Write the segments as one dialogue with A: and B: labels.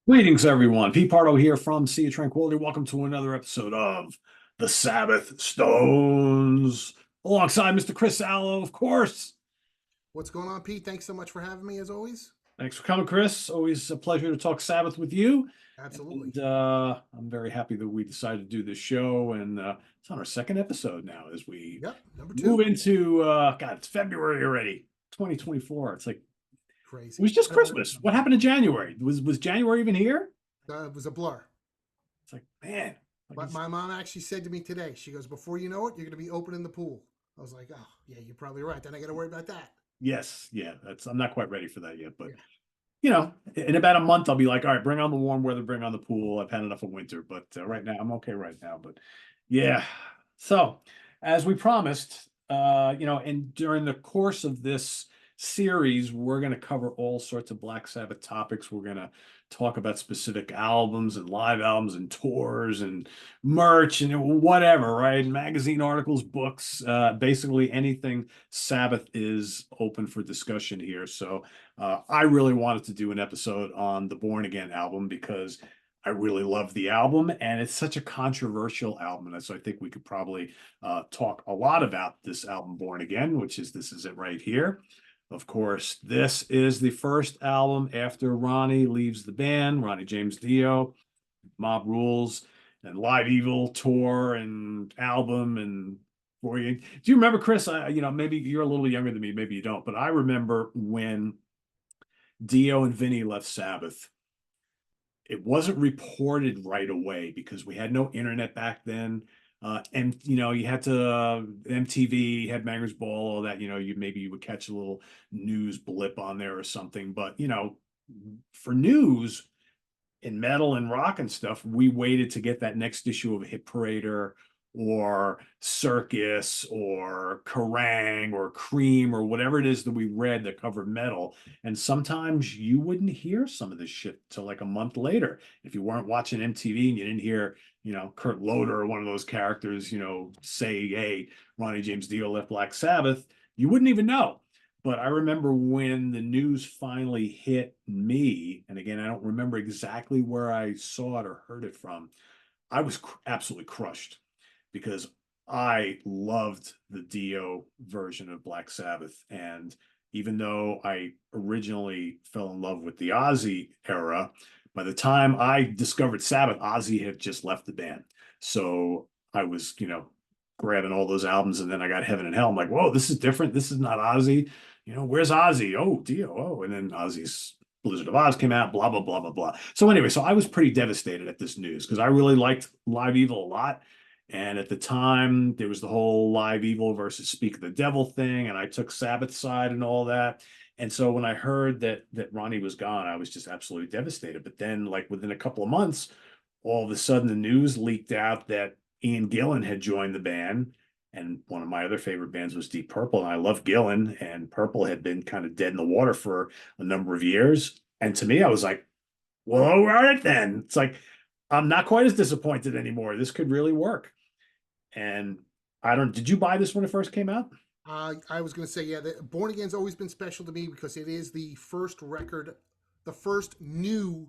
A: Greetings, everyone. Pete Pardo here from Sea of Tranquility. Welcome to another episode of the Sabbath Stones, alongside Mr. Chris Alo, of course.
B: What's going on, Pete? Thanks so much for having me, as always.
A: Thanks for coming, Chris. Always a pleasure to talk Sabbath with you.
B: Absolutely.
A: And I'm very happy that we decided to do this show. And it's on our second episode now as we
B: Yep. Number
A: move
B: two.
A: into, God, it's February already, 2024. It's like, it
B: Crazy.
A: was just
B: I don't know what's
A: Christmas.
B: going
A: What
B: on.
A: happened in January? Was January even here?
B: It was a blur.
A: It's like, man, like
B: But
A: it's,
B: my mom actually said to me today, she goes, before you know it, you're going to be opening the pool. I was like, oh, yeah, you're probably right. Then I got to worry about that.
A: yes, yeah, I'm not quite ready for that yet, but
B: Yeah.
A: in about a month, I'll be like, all right, bring on the warm weather, bring on the pool. I've had enough of winter, but right now, I'm okay right now. But yeah, so as we promised, and during the course of this series, we're going to cover all sorts of Black Sabbath topics. We're going to talk about specific albums and live albums and tours and merch and whatever, right? Magazine articles, books, basically anything Sabbath is open for discussion here. So I really wanted to do an episode on the Born Again album because I really love the album and it's such a controversial album. And so I think we could probably talk a lot about this album, Born Again, this is it right here. Of course, this is the first album after Ronnie leaves the band, Ronnie James Dio, Mob Rules, and Live Evil tour and album and do you remember, Chris? Maybe you're a little younger than me, maybe you don't, but I remember when Dio and Vinny left Sabbath. It wasn't reported right away because we had no internet back then. And you had to MTV had Maggers Ball, all that. You would catch a little news blip on there or something. But for news in metal and rock and stuff, we waited to get that next issue of Hit Parader or Circus or Kerrang or Cream or whatever it is that we read that covered metal. And sometimes you wouldn't hear some of this shit till like a month later. If you weren't watching MTV and you didn't hear, Kurt Loder or one of those characters, say, hey, Ronnie James Dio left Black Sabbath, you wouldn't even know. But I remember when the news finally hit me, and again, I don't remember exactly where I saw it or heard it from. I was absolutely crushed because I loved the Dio version of Black Sabbath. And even though I originally fell in love with the Ozzy era, by the time I discovered Sabbath, Ozzy had just left the band. So I was, grabbing all those albums, and then I got Heaven and Hell. I'm like, whoa, this is different. This is not Ozzy. Where's Ozzy? Oh, Dio. Oh, and then Ozzy's Blizzard of Oz came out, blah, blah, blah, blah, blah. So anyway, so I was pretty devastated at this news because I really liked Live Evil a lot. And at the time, there was the whole Live Evil versus Speak of the Devil thing, and I took Sabbath's side and all that. And so when I heard that Ronnie was gone, I was just absolutely devastated. But then, like within a couple of months, all of a sudden the news leaked out that Ian Gillan had joined the band. And one of my other favorite bands was Deep Purple. And I love Gillan, and Purple had been kind of dead in the water for a number of years. And to me, I was like, well, all right then. It's like, I'm not quite as disappointed anymore. This could really work. And did you buy this when it first came out?
B: I was going to say, yeah, Born Again's always been special to me because it is the first record, the first new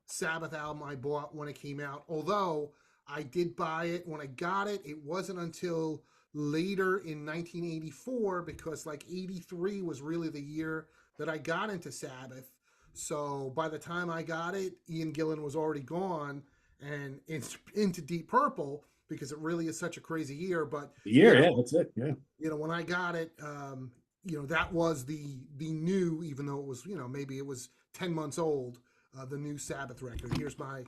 B: Sabbath album I bought when it came out. Although I did buy it when I got it, it wasn't until later in 1984 because like 83 was really the year that I got into Sabbath. So by the time I got it, Ian Gillan was already gone and into Deep Purple because it really is such a crazy year. But
A: The year,
B: yeah,
A: yeah, that's it. Yeah.
B: when I got it, that was the new, even though it was, maybe it was 10 months old, the new Sabbath record. Here's my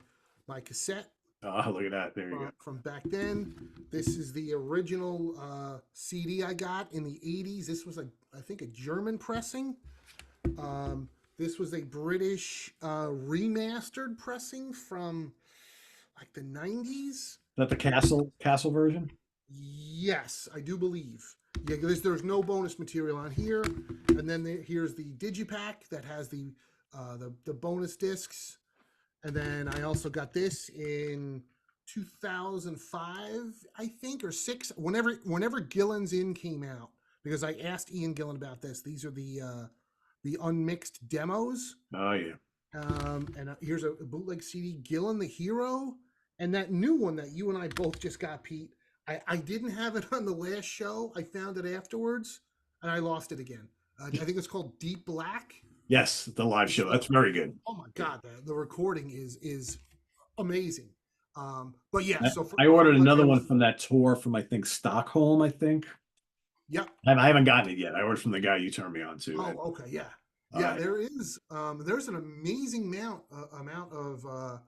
B: cassette
A: Oh, look at that. There you go.
B: from back then. This is the original CD I got in the 80s. This was I think a German pressing. This was a British remastered pressing from like the 90s.
A: Is that the castle version?
B: Yes, I do believe. Yeah, there's no bonus material on here, and then here's the digipack that has the bonus discs, and then I also got this in 2005, I think, or six. Whenever Gillan's In came out, because I asked Ian Gillan about this. These are the unmixed demos,
A: Oh yeah.
B: And here's a bootleg CD, Gillen the Hero, and that new one that you and I both just got, Pete. I didn't have it on the last show. I found it afterwards, and I lost it again. I think it's called Deep Black.
A: Yes, the live
B: It's
A: show. That's very good.
B: oh my
A: Yeah.
B: god, the recording is amazing. But yeah, so
A: I
B: for
A: ordered
B: like I
A: another one
B: was,
A: from that tour from I think Stockholm, I think.
B: yep.
A: I haven't gotten it yet. I ordered from the guy you turned me on to.
B: Oh,
A: And
B: okay, yeah, yeah.
A: uh,
B: There's an amazing amount of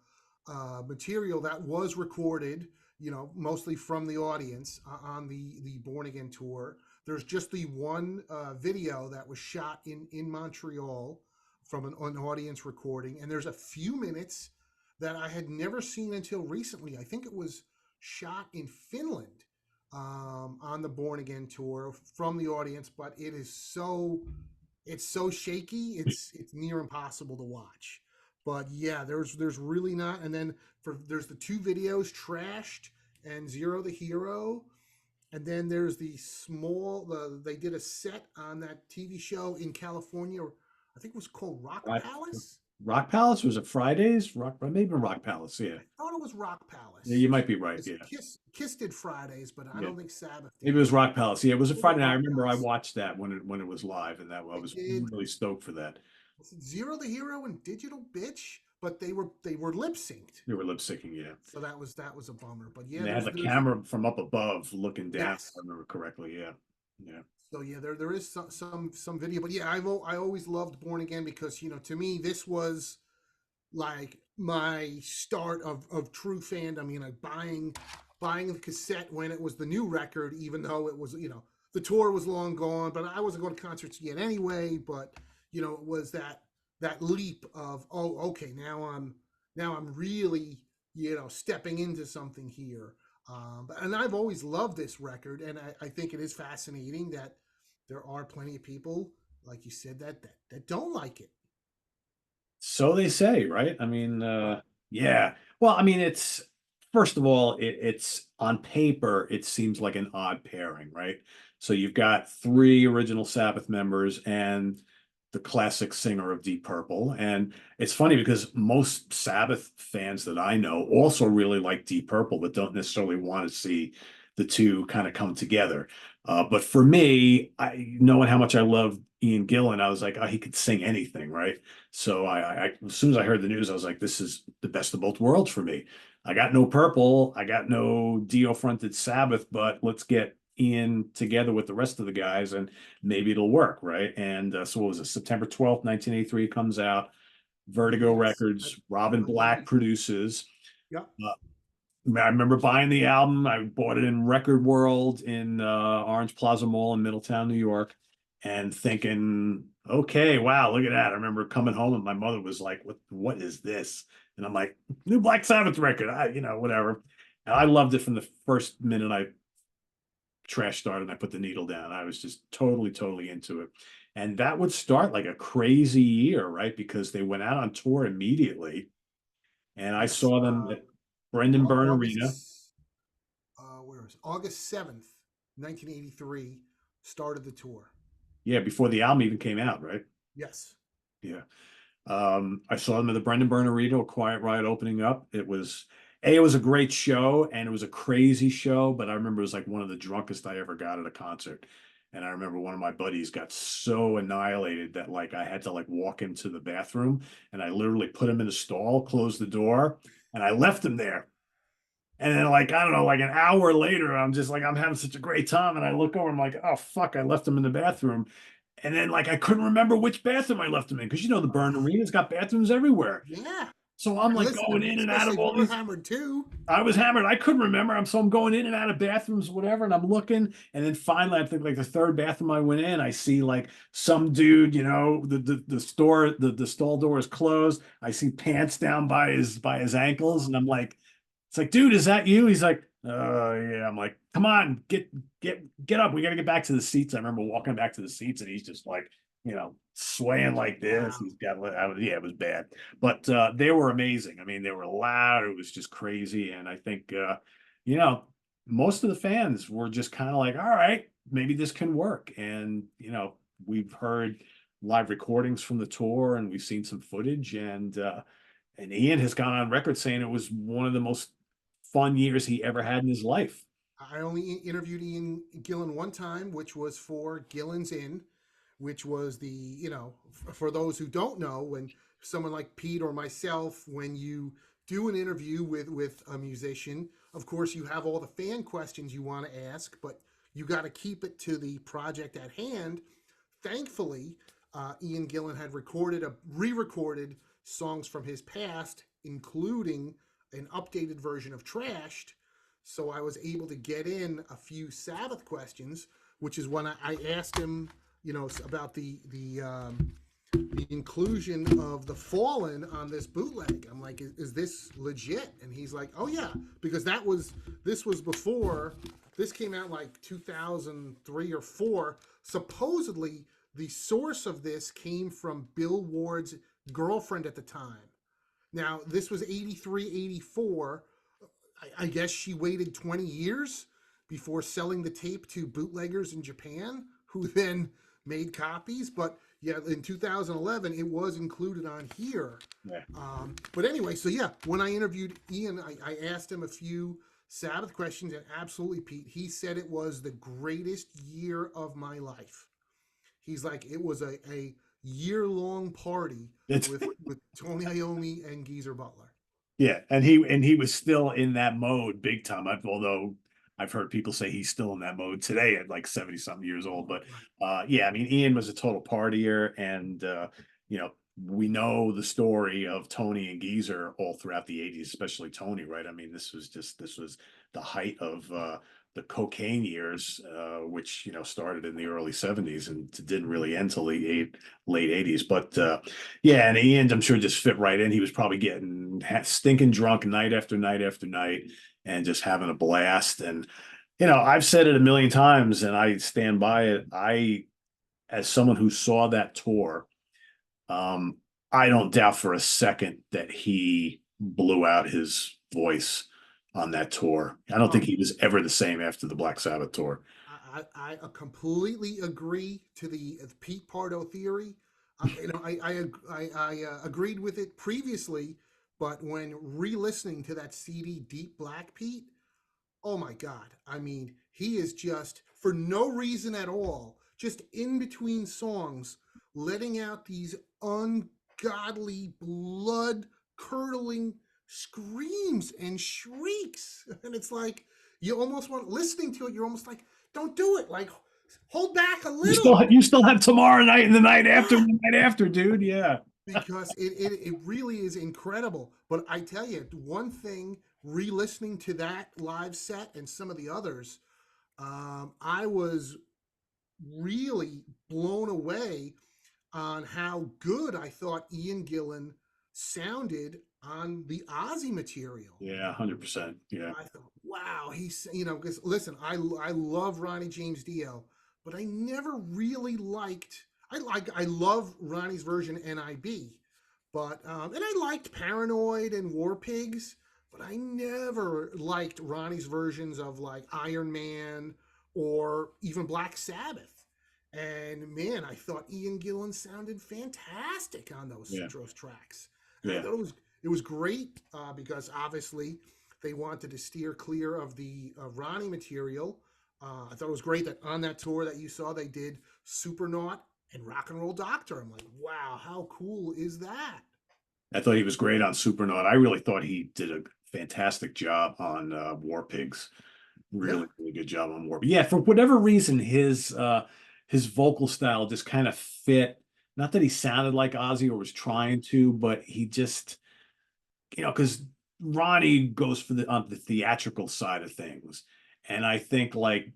B: material that was recorded. You know, mostly from the audience on the Born Again tour. There's just the one video that was shot in Montreal from an audience recording, and there's a few minutes that I had never seen until recently. I think it was shot in Finland on the Born Again tour from the audience, but it's so shaky, it's near impossible to watch. But yeah, there's really not. And then there's the two videos, Trashed and Zero the Hero, and then there's they did a set on that TV show in California. I think it was called Rock
A: Rock,
B: Palace.
A: Rock Palace was it Fridays? Rock, maybe Rock Palace. Yeah,
B: I thought it was Rock
A: yeah,
B: Palace.
A: you might be right.
B: Because
A: Yeah,
B: Kiss did Fridays, but I
A: yeah.
B: don't think Sabbath
A: Maybe it
B: did.
A: was Rock Palace. Yeah, it was a
B: Maybe
A: Friday night. I
B: Rock
A: remember I
B: Palace.
A: watched that when it was live, and that I
B: They
A: was
B: did
A: really stoked for that.
B: Zero the Hero and Digital Bitch, but they were lip synced.
A: They were lip syncing, yeah.
B: So that was a bummer. But yeah,
A: And they had the
B: there's
A: camera from up above looking down, if I
B: yes.
A: remember correctly. Yeah. Yeah.
B: So yeah, there is some video, but yeah, I always loved Born Again because to me this was like my start of true fandom. Buying the cassette when it was the new record, even though it was the tour was long gone, but I wasn't going to concerts yet anyway. But it was that leap of, oh, okay, now I'm really stepping into something here. And I've always loved this record, and I think it is fascinating that there are plenty of people, like you said, that don't like it.
A: So they say, right? I mean,
B: Right.
A: yeah. Well, I mean, it's first of all, it's on paper, it seems like an odd pairing, right? So you've got three original Sabbath members and the classic singer of Deep Purple. And it's funny because most Sabbath fans that I know also really like Deep Purple, but don't necessarily want to see the two kind of come together. But for me, knowing how much I love Ian Gillan, I was like, oh, he could sing anything, right? So as soon as I heard the news, I was like, this is the best of both worlds for me. I got no Purple, I got no Dio fronted Sabbath, but let's get Ian together with the rest of the guys and maybe it'll work, right? And so what was it? September 12th, 1983 comes out. Vertigo
B: Yes,
A: Records,
B: I
A: Robin Black
B: believe.
A: produces.
B: Yeah.
A: Uh, I remember buying the album. I bought it in Record World in Orange Plaza Mall in Middletown, New York, and thinking, okay, wow, look at that. I remember coming home and my mother was like, what is this? And I'm like, new Black Sabbath record. Whatever. And I loved it from the first minute I trash started and I put the needle down. I was just totally, totally into it. And that would start like a crazy year, right? Because they went out on tour immediately. And I
B: Yes.
A: saw them at Brendan Byrne Arena.
B: August. Where is it? August 7th, 1983. Started the tour.
A: Yeah, before the album even came out, right?
B: Yes.
A: Yeah. I saw them at the Brendan Byrne Arena, a Quiet Riot opening up. It was a great show and it was a crazy show, but I remember it was like one of the drunkest I ever got at a concert. And I remember one of my buddies got so annihilated that like I had to like walk into the bathroom and I literally put him in a stall, closed the door, and I left him there. And then, like, I don't know, like an hour later, I'm just like, I'm having such a great time. And I look over, I'm like, oh, fuck, I left him in the bathroom. And then, like, I couldn't remember which bathroom I left him in because, the Burn Arena's got bathrooms everywhere.
B: Yeah.
A: So I'm
B: And
A: like
B: listen,
A: going in and out
B: especially
A: of
B: if you
A: all
B: were
A: these.
B: hammered too.
A: I was hammered. I couldn't remember. I'm going in and out of bathrooms, whatever. And I'm looking. And then finally, I think like the third bathroom I went in, I see like some dude, the stall door is closed. I see pants down by his ankles. And I'm like, it's like, dude, is that you? He's like, yeah. I'm like, come on, get up. We got to get back to the seats. I remember walking back to the seats and he's just like, swaying like this.
B: Wow.
A: He's got, yeah, it was bad, but they were amazing. I mean, they were loud. It was just crazy. And I think, you know, most of the fans were just kind of like, all right, maybe this can work. And, we've heard live recordings from the tour, and we've seen some footage, and Ian has gone on record saying it was one of the most fun years he ever had in his life.
B: I only interviewed Ian Gillan one time, which was for Gillan's Inn, which was the, for those who don't know, when someone like Pete or myself, when you do an interview with a musician, of course you have all the fan questions you want to ask, but you got to keep it to the project at hand. Thankfully, Ian Gillan had re-recorded songs from his past, including an updated version of Trashed. So I was able to get in a few Sabbath questions, which is when I asked him, about the inclusion of the Fallen on this bootleg. I'm like, is this legit? And he's like, oh yeah, because this was before, this came out like 2003 or 4. Supposedly, the source of this came from Bill Ward's girlfriend at the time. Now, this was 83, 84. I guess she waited 20 years before selling the tape to bootleggers in Japan, who then made copies. But yeah, in 2011, it was included on here.
A: Yeah.
B: But anyway, so yeah, when I interviewed Ian, I asked him a few Sabbath questions, and absolutely, Pete, he said it was the greatest year of my life. He's like, it was a year-long party with Tony Iommi and Geezer Butler.
A: Yeah, and he was still in that mode big time. Although I've heard people say he's still in that mode today at like 70 something years old. But yeah, I mean, Ian was a total partier, and we know the story of Tony and Geezer all throughout the 80s, especially Tony, right? I mean, this was the height of the cocaine years, which started in the early 70s and didn't really end till the late 80s. But yeah, and Ian, I'm sure, just fit right in. He was probably getting stinking drunk night after night after night and just having a blast. And I've said it a million times, and I stand by it. As someone who saw that tour, I don't doubt for a second that he blew out his voice on that tour. I don't think he was ever the same after the Black Sabbath tour.
B: I completely agree to the Pete Pardo theory. I agreed with it previously, but when re-listening to that CD, Deep Black Pete, oh my God. I mean, he is just, for no reason at all, just in between songs, letting out these ungodly, blood-curdling screams and shrieks. And it's like, you almost want, listening to it, you're almost like, don't do it. Like, hold back a little.
A: You still have tomorrow night and the night after, and the night after, dude. Yeah.
B: Because it really is incredible. But I tell you, one thing, re-listening to that live set and some of the others, I was really blown away on how good I thought Ian Gillan sounded on the Ozzy material.
A: Yeah, 100%. Yeah.
B: I thought, wow, he's, because listen, I love Ronnie James Dio, but I never really liked, I love Ronnie's version NIB, but, and I liked Paranoid and War Pigs, but I never liked Ronnie's versions of like Iron Man or even Black Sabbath. And man, I thought Ian Gillan sounded fantastic on those tracks. And I thought it was great because obviously they wanted to steer clear of the Ronnie material. I thought it was great that on that tour that you saw, they did Supernaut and Rock and Roll Doctor. I'm like, wow, how cool is that?
A: I thought he was great on Supernaut. I really thought he did a fantastic job on War Pigs. Really good job on War. But yeah, for whatever reason, his vocal style just kind of fit. Not that he sounded like Ozzy or was trying to, but he just, because Ronnie goes for the theatrical side of things. And I think, like,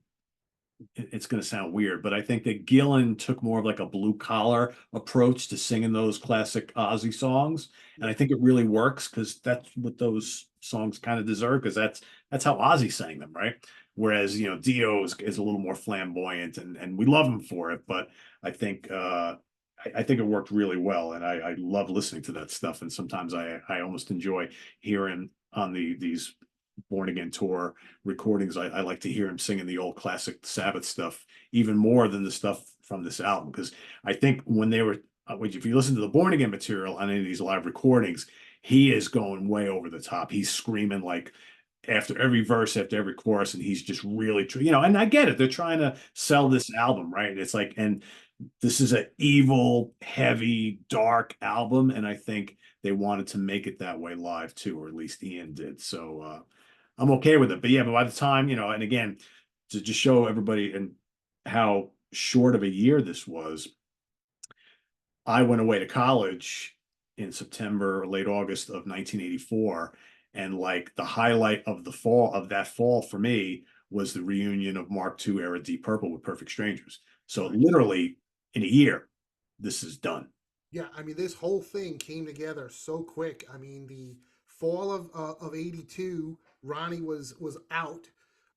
A: it's going to sound weird, but I think that Gillan took more of like a blue collar approach to singing those classic Ozzy songs. And I think it really works because that's what those songs kind of deserve, because that's how Ozzy sang them, right? Whereas, Dio is a little more flamboyant, and we love him for it. But I think it worked really well, and I love listening to that stuff. And sometimes I almost enjoy hearing on these Born Again tour recordings. I like to hear him singing the old classic Sabbath stuff even more than the stuff from this album, because I think when they were, if you listen to the Born Again material on any of these live recordings, he is going way over the top. He's screaming like after every verse, after every chorus, and he's just really, and I get it. They're trying to sell this album, right? It's like, and this is an evil, heavy, dark album, and I think they wanted to make it that way live too, or at least Ian did. So I'm okay with it. But yeah, but by the time, and again, to just show everybody and how short of a year this was, I went away to college in September, late August of 1984. And like the highlight of that fall for me was the reunion of Mark II era Deep Purple with Perfect Strangers. So
B: Right.
A: literally in a year, this is done.
B: Yeah, I mean, this whole thing came together so quick. I mean, the fall of '82, Ronnie was out.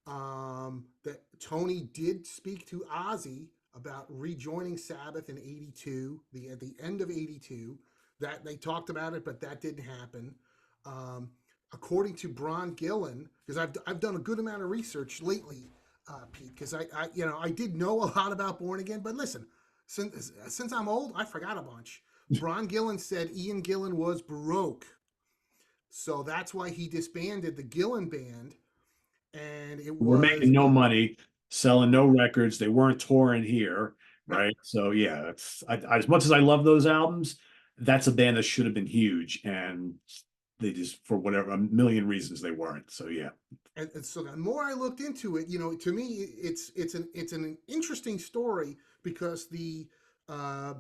B: That Tony did speak to Ozzy about rejoining Sabbath in '82, at the end of '82. That they talked about it, but that didn't happen. Um, According to Bron Gillen, because I've done a good amount of research lately, Pete, because I did know a lot about Born Again, but listen, since I'm old, I forgot a bunch. Bron Gillen said Ian Gillan was broke, so that's why he disbanded the Gillan band, and it
A: We're
B: was
A: making no money, selling no records. They weren't touring here,
B: no.
A: right? So yeah, as much as I love those albums, that's a band that should have been huge, and they just, for whatever, a million reasons, they weren't. So yeah.
B: And so the more I looked into it, to me, it's an interesting story because uh,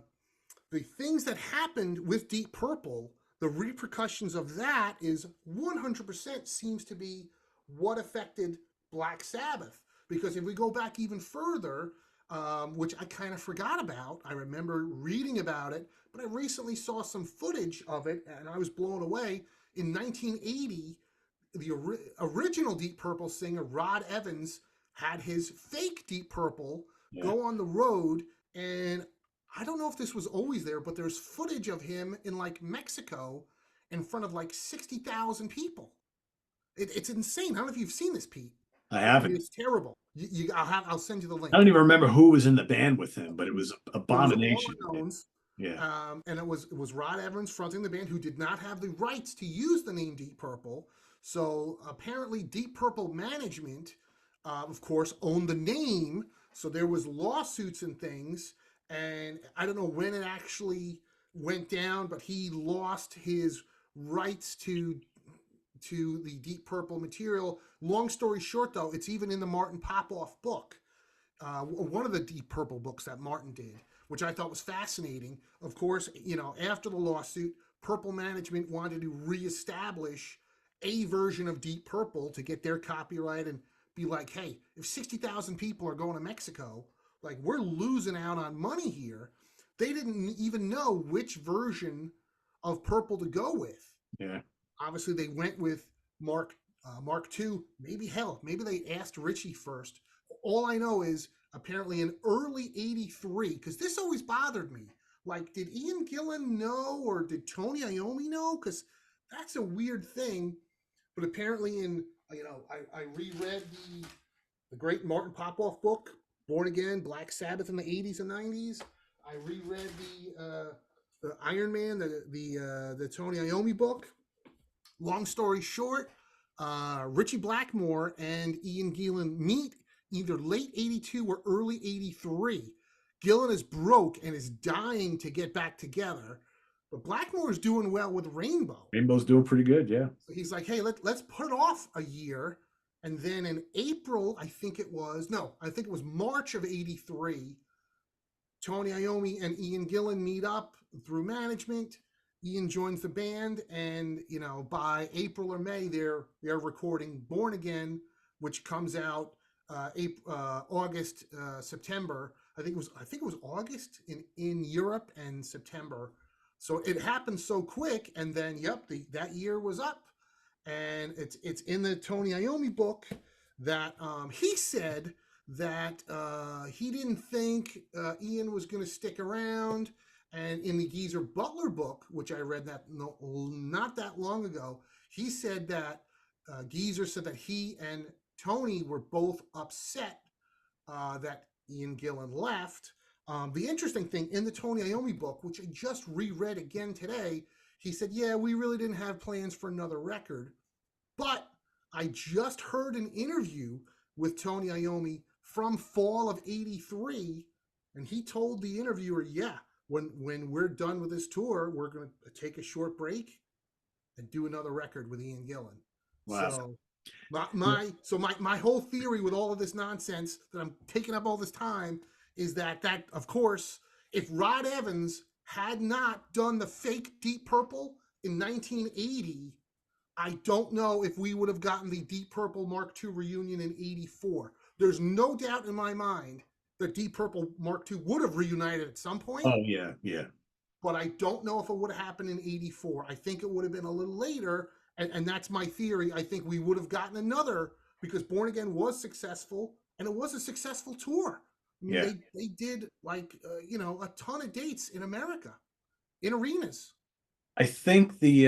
B: the things that happened with Deep Purple, the repercussions of that is 100% seems to be what affected Black Sabbath. Because if we go back even further, which I kind of forgot about, I remember reading about it, but I recently saw some footage of it and I was blown away. In 1980, the original Deep Purple singer Rod Evans had his fake Deep Purple
A: Yeah.
B: go on the road, and I don't know if this was always there, but there's footage of him in like Mexico in front of like 60,000 people. It's insane. I don't know if you've seen this, Pete.
A: I
B: I mean,
A: haven't.
B: it's terrible. I'll send you the
A: I don't
B: link.
A: even remember who was in the band with him, but it was
B: It was all
A: abomination.
B: unknowns.
A: Yeah.
B: And it was Rod Evans fronting the band, who did not have the rights to use the name Deep Purple. So apparently, Deep Purple management, of course, owned the name. So there was lawsuits and things. And I don't know when it actually went down, but he lost his rights to the Deep Purple material. Long story short, though, it's even in the Martin Popoff book, one of the Deep Purple books that Martin did, which I thought was fascinating. Of course, after the lawsuit, Purple management wanted to reestablish a version of Deep Purple to get their copyright and be like, hey, if 60,000 people are going to Mexico, like, we're losing out on money here. They didn't even know which version of Purple to go with.
A: Yeah.
B: Obviously, they went with Mark II. Maybe they asked Richie first. All I know is apparently in early '83, because this always bothered me. Like, did Ian Gillan know or did Tony Iommi know? Because that's a weird thing. But apparently, I reread the great Martin Popoff book, Born Again, Black Sabbath in the '80s and '90s. I reread the Iron Man, the Tony Iommi book. Long story short, Richie Blackmore and Ian Gillan meet either late '82 or early '83. Gillan is broke and is dying to get back together, but Blackmore is doing well with Rainbow.
A: Rainbow's doing pretty good. Yeah.
B: So he's like, hey, let's put it off a year. And then in April, I think it was March of '83, Tony Iommi and Ian Gillan meet up through management. Ian joins the band, and by April or May, they're recording "Born Again," which comes out August, September. I think it was August in Europe and September. So it happened so quick, and then that year was up, and it's in the Tony Iommi book that he said that he didn't think Ian was going to stick around. And in the Geezer Butler book, which I read not that long ago, he said that Geezer said that he and Tony were both upset that Ian Gillan left. The interesting thing in the Tony Iommi book, which I just reread again today, he said, "Yeah, we really didn't have plans for another record, but I just heard an interview with Tony Iommi from fall of '83, and he told the interviewer, yeah, when we're done with this tour, we're going to take a short break and do another record with Ian Gillan."
A: Wow.
B: So my whole theory with all of this nonsense that I'm taking up all this time is that of course, if Rod Evans had not done the fake Deep Purple in 1980, I don't know if we would have gotten the Deep Purple Mark II reunion in '84. There's no doubt in my mind that Deep Purple Mark II would have reunited at some point,
A: Oh yeah, yeah.
B: but I don't know if it would have happened in '84. I think it would have been a little later, and that's my theory. I think we would have gotten another because Born Again was successful, and it was a successful tour. I mean,
A: Yeah.
B: they did like a ton of dates in America, in arenas.
A: I think you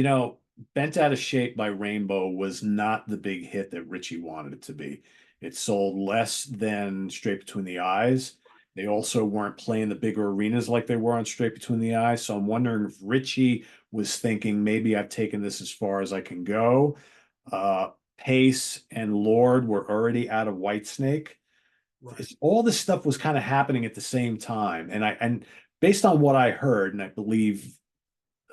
A: know, Bent Out of Shape by Rainbow was not the big hit that Richie wanted it to be. It sold less than Straight Between the Eyes. They also weren't playing the bigger arenas like they were on Straight Between the Eyes. So I'm wondering if Richie was thinking maybe I've taken this as far as I can go. Uh, Pace and Lord were already out of Whitesnake.
B: Right.
A: All this stuff was kind of happening at the same time. And based on what I heard, and I believe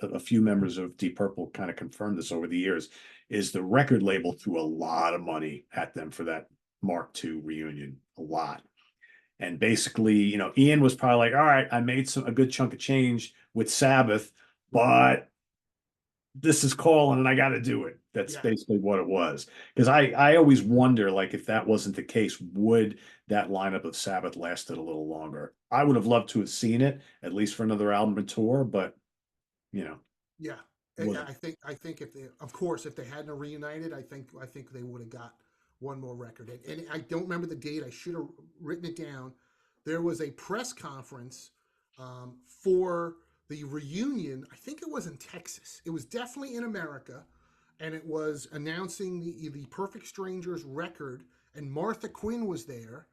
A: a few members of Deep Purple kind of confirmed this over the years, is the record label threw a lot of money at them for that Mark II reunion, a lot. And basically, Ian was probably like, all right, I made a good chunk of change with Sabbath, but this is calling and I got to do it. That's
B: Yeah.
A: basically what it was. Because I always wonder, like, if that wasn't the case, would that lineup of Sabbath lasted a little longer? I would have loved to have seen it, at least for another album or tour, but, you know,
B: Yeah,
A: wasn't.
B: I think if they, of course, if they hadn't reunited, I think they would have got one more record. And I don't remember the date. I should have written it down. There was a press conference for the reunion. I think it was in Texas. It was definitely in America, and it was announcing the Perfect Strangers record. And Martha Quinn was there,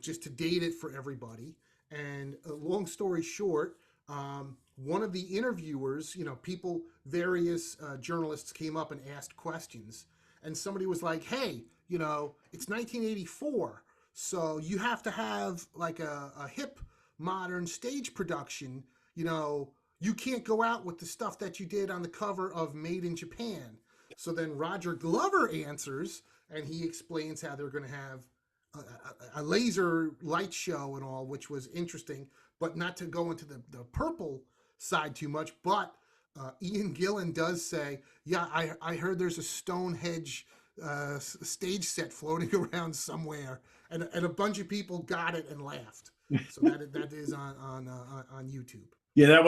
B: just to date it for everybody. And long story short, one of the interviewers, people, various journalists came up and asked questions, and somebody was like, "Hey, it's 1984, so you have to have like a hip, modern stage production. You can't go out with the stuff that you did on the cover of Made in Japan." So then Roger Glover answers, and he explains how they're going to have a laser light show and all, which was interesting, but not to go into the purple side too much. But Ian Gillan does say, "Yeah, I heard there's a Stonehenge stage set floating around somewhere," and a bunch of people got it and laughed. So that is on YouTube.
A: Yeah, that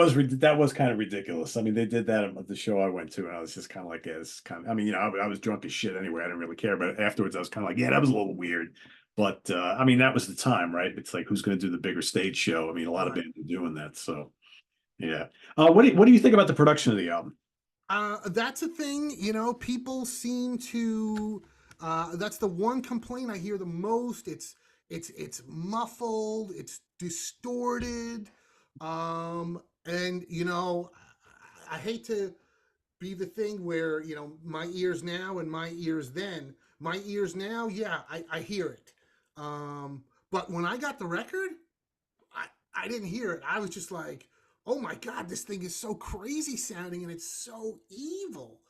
A: was kind of ridiculous. I mean, they did that at the show I went to, and I was just kind of like, yeah, it's kind of. I mean, I was drunk as shit anyway. I didn't really care, but afterwards, I was kind of like, yeah, that was a little weird. But I mean, that was the time, right? It's like, who's going to do the bigger stage show? I mean, a lot of
B: Right.
A: bands are doing that. So yeah. What do you think about the production of the album?
B: That's a thing, people seem to. That's the one complaint I hear the most. It's muffled, it's distorted, and I hate to be the thing where my ears now and my ears then. My ears now, yeah, I hear it, but when I got the record, I I didn't hear it. I was just like, oh my god, this thing is so crazy sounding and it's so evil.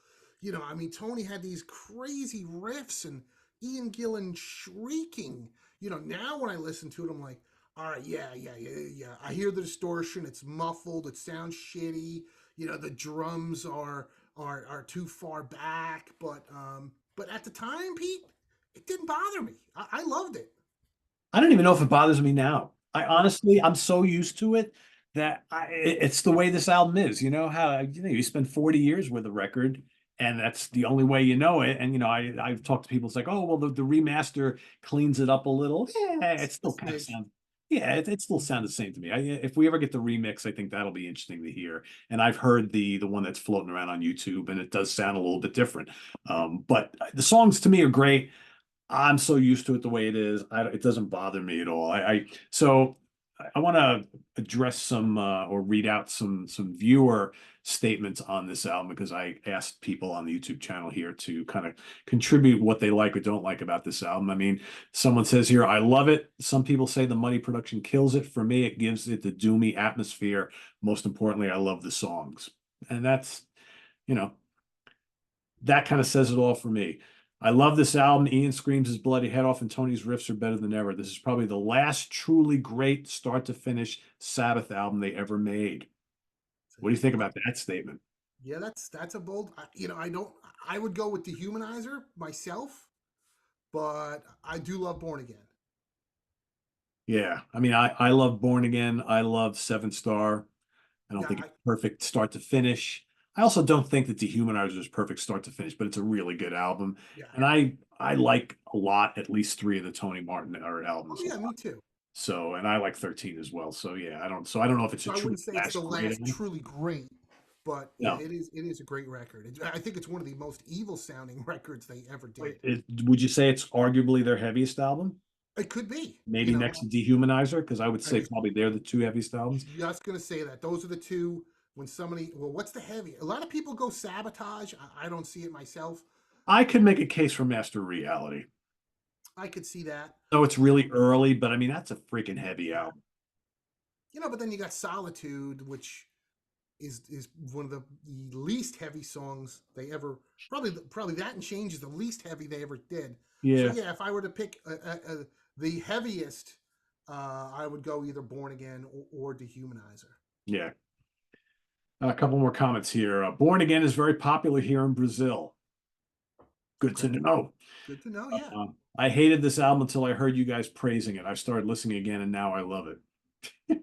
B: I mean, Tony had these crazy riffs and Ian Gillan shrieking. Now when I listen to it, I'm like, all right, yeah, yeah, yeah, yeah. I hear the distortion. It's muffled. It sounds shitty. The drums are too far back. But at the time, Pete, it didn't bother me. I loved it.
A: I don't even know if it bothers me now. I honestly, I'm so used to it that it's the way this album is. You know how you spend 40 years with a record, and that's the only way you know it. And I've talked to people. It's like, oh well, the remaster cleans it up a little. Yeah, it
B: A
A: still kind of
B: smidge.
A: sounds. Yeah, it still sounds the same to me. If we ever get the remix, I think that'll be interesting to hear. And I've heard the one that's floating around on YouTube, and it does sound a little bit different. But the songs to me are great. I'm so used to it the way it is. It doesn't bother me at all. So I want to address some or read out some viewer statements on this album because I asked people on the YouTube channel here to kind of contribute what they like or don't like about this album. I mean, someone says here, I love it. Some people say the money production kills it. For me, it gives it the doomy atmosphere. Most importantly, I love the songs. And that's, you know, that kind of says it all for me. I love this album. Ian screams his bloody head off, and Tony's riffs are better than ever. This is probably the last truly great start to finish Sabbath album they ever made. What do you think about that statement?
B: Yeah, that's a bold. I don't. I would go with Dehumanizer myself, but I do love Born Again.
A: Yeah, I mean, I love Born Again. I love Seven Star. I don't
B: Yeah,
A: think it's perfect start to finish. I also don't think that Dehumanizer is perfect start to finish, but it's a really good album.
B: yeah.
A: And I like a lot, at least three of the Tony Martin or
B: Oh
A: albums a
B: yeah,
A: lot.
B: me too.
A: So, and I like 13 as well. So yeah, I don't know if it's a
B: So I
A: true
B: wouldn't say it's the
A: last great
B: last
A: album.
B: truly great, but yeah,
A: No.
B: it is a great record. I think it's one of the most evil sounding records they ever did.
A: Would you say it's arguably their heaviest album?
B: It could be,
A: Maybe next to Dehumanizer, because I would
B: I
A: say
B: was
A: probably they're the two heaviest albums.
B: just gonna say that those are the two. When somebody, well, what's the heavy? A lot of people go Sabotage. I don't see it myself.
A: I could make a case for Master Reality.
B: I could see that.
A: So it's really early, but I mean that's a freaking heavy
B: Yeah,
A: album.
B: but then you got Solitude, which is one of the least heavy songs they ever probably that and Change is the least heavy they ever did. So
A: Yeah,
B: yeah, if I were to pick the heaviest, I would go either Born Again or Dehumanizer.
A: yeah. A couple more comments here. Born Again is very popular here in Brazil. Good to
B: Okay,
A: know.
B: good to know. Yeah,
A: I hated this album until I heard you guys praising it. I started listening again, and now I love it.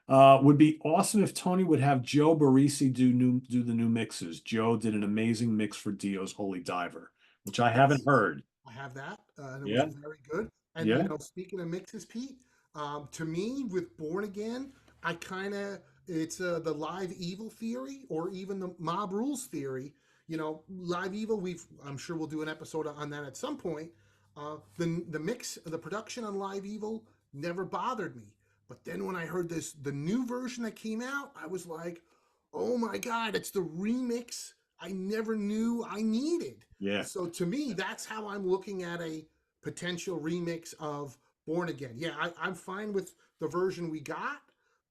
A: Would be awesome if Tony would have Joe Barresi do the new mixes. Joe did an amazing mix for Dio's Holy Diver, which I haven't
B: yes,
A: heard.
B: I have that, and it was
A: Yeah,
B: very good. And
A: yeah,
B: speaking of mixes, Pete, to me with Born Again, I kind of it's the Live Evil theory or even the Mob Rules theory. Live Evil. I'm sure we'll do an episode on that at some point. The mix, the production on Live Evil never bothered me. But then when I heard the new version that came out, I was like, oh my God, it's the remix I never knew I needed.
A: yeah,
B: So to me, that's how I'm looking at a potential remix of Born Again. Yeah, I'm fine with the version we got,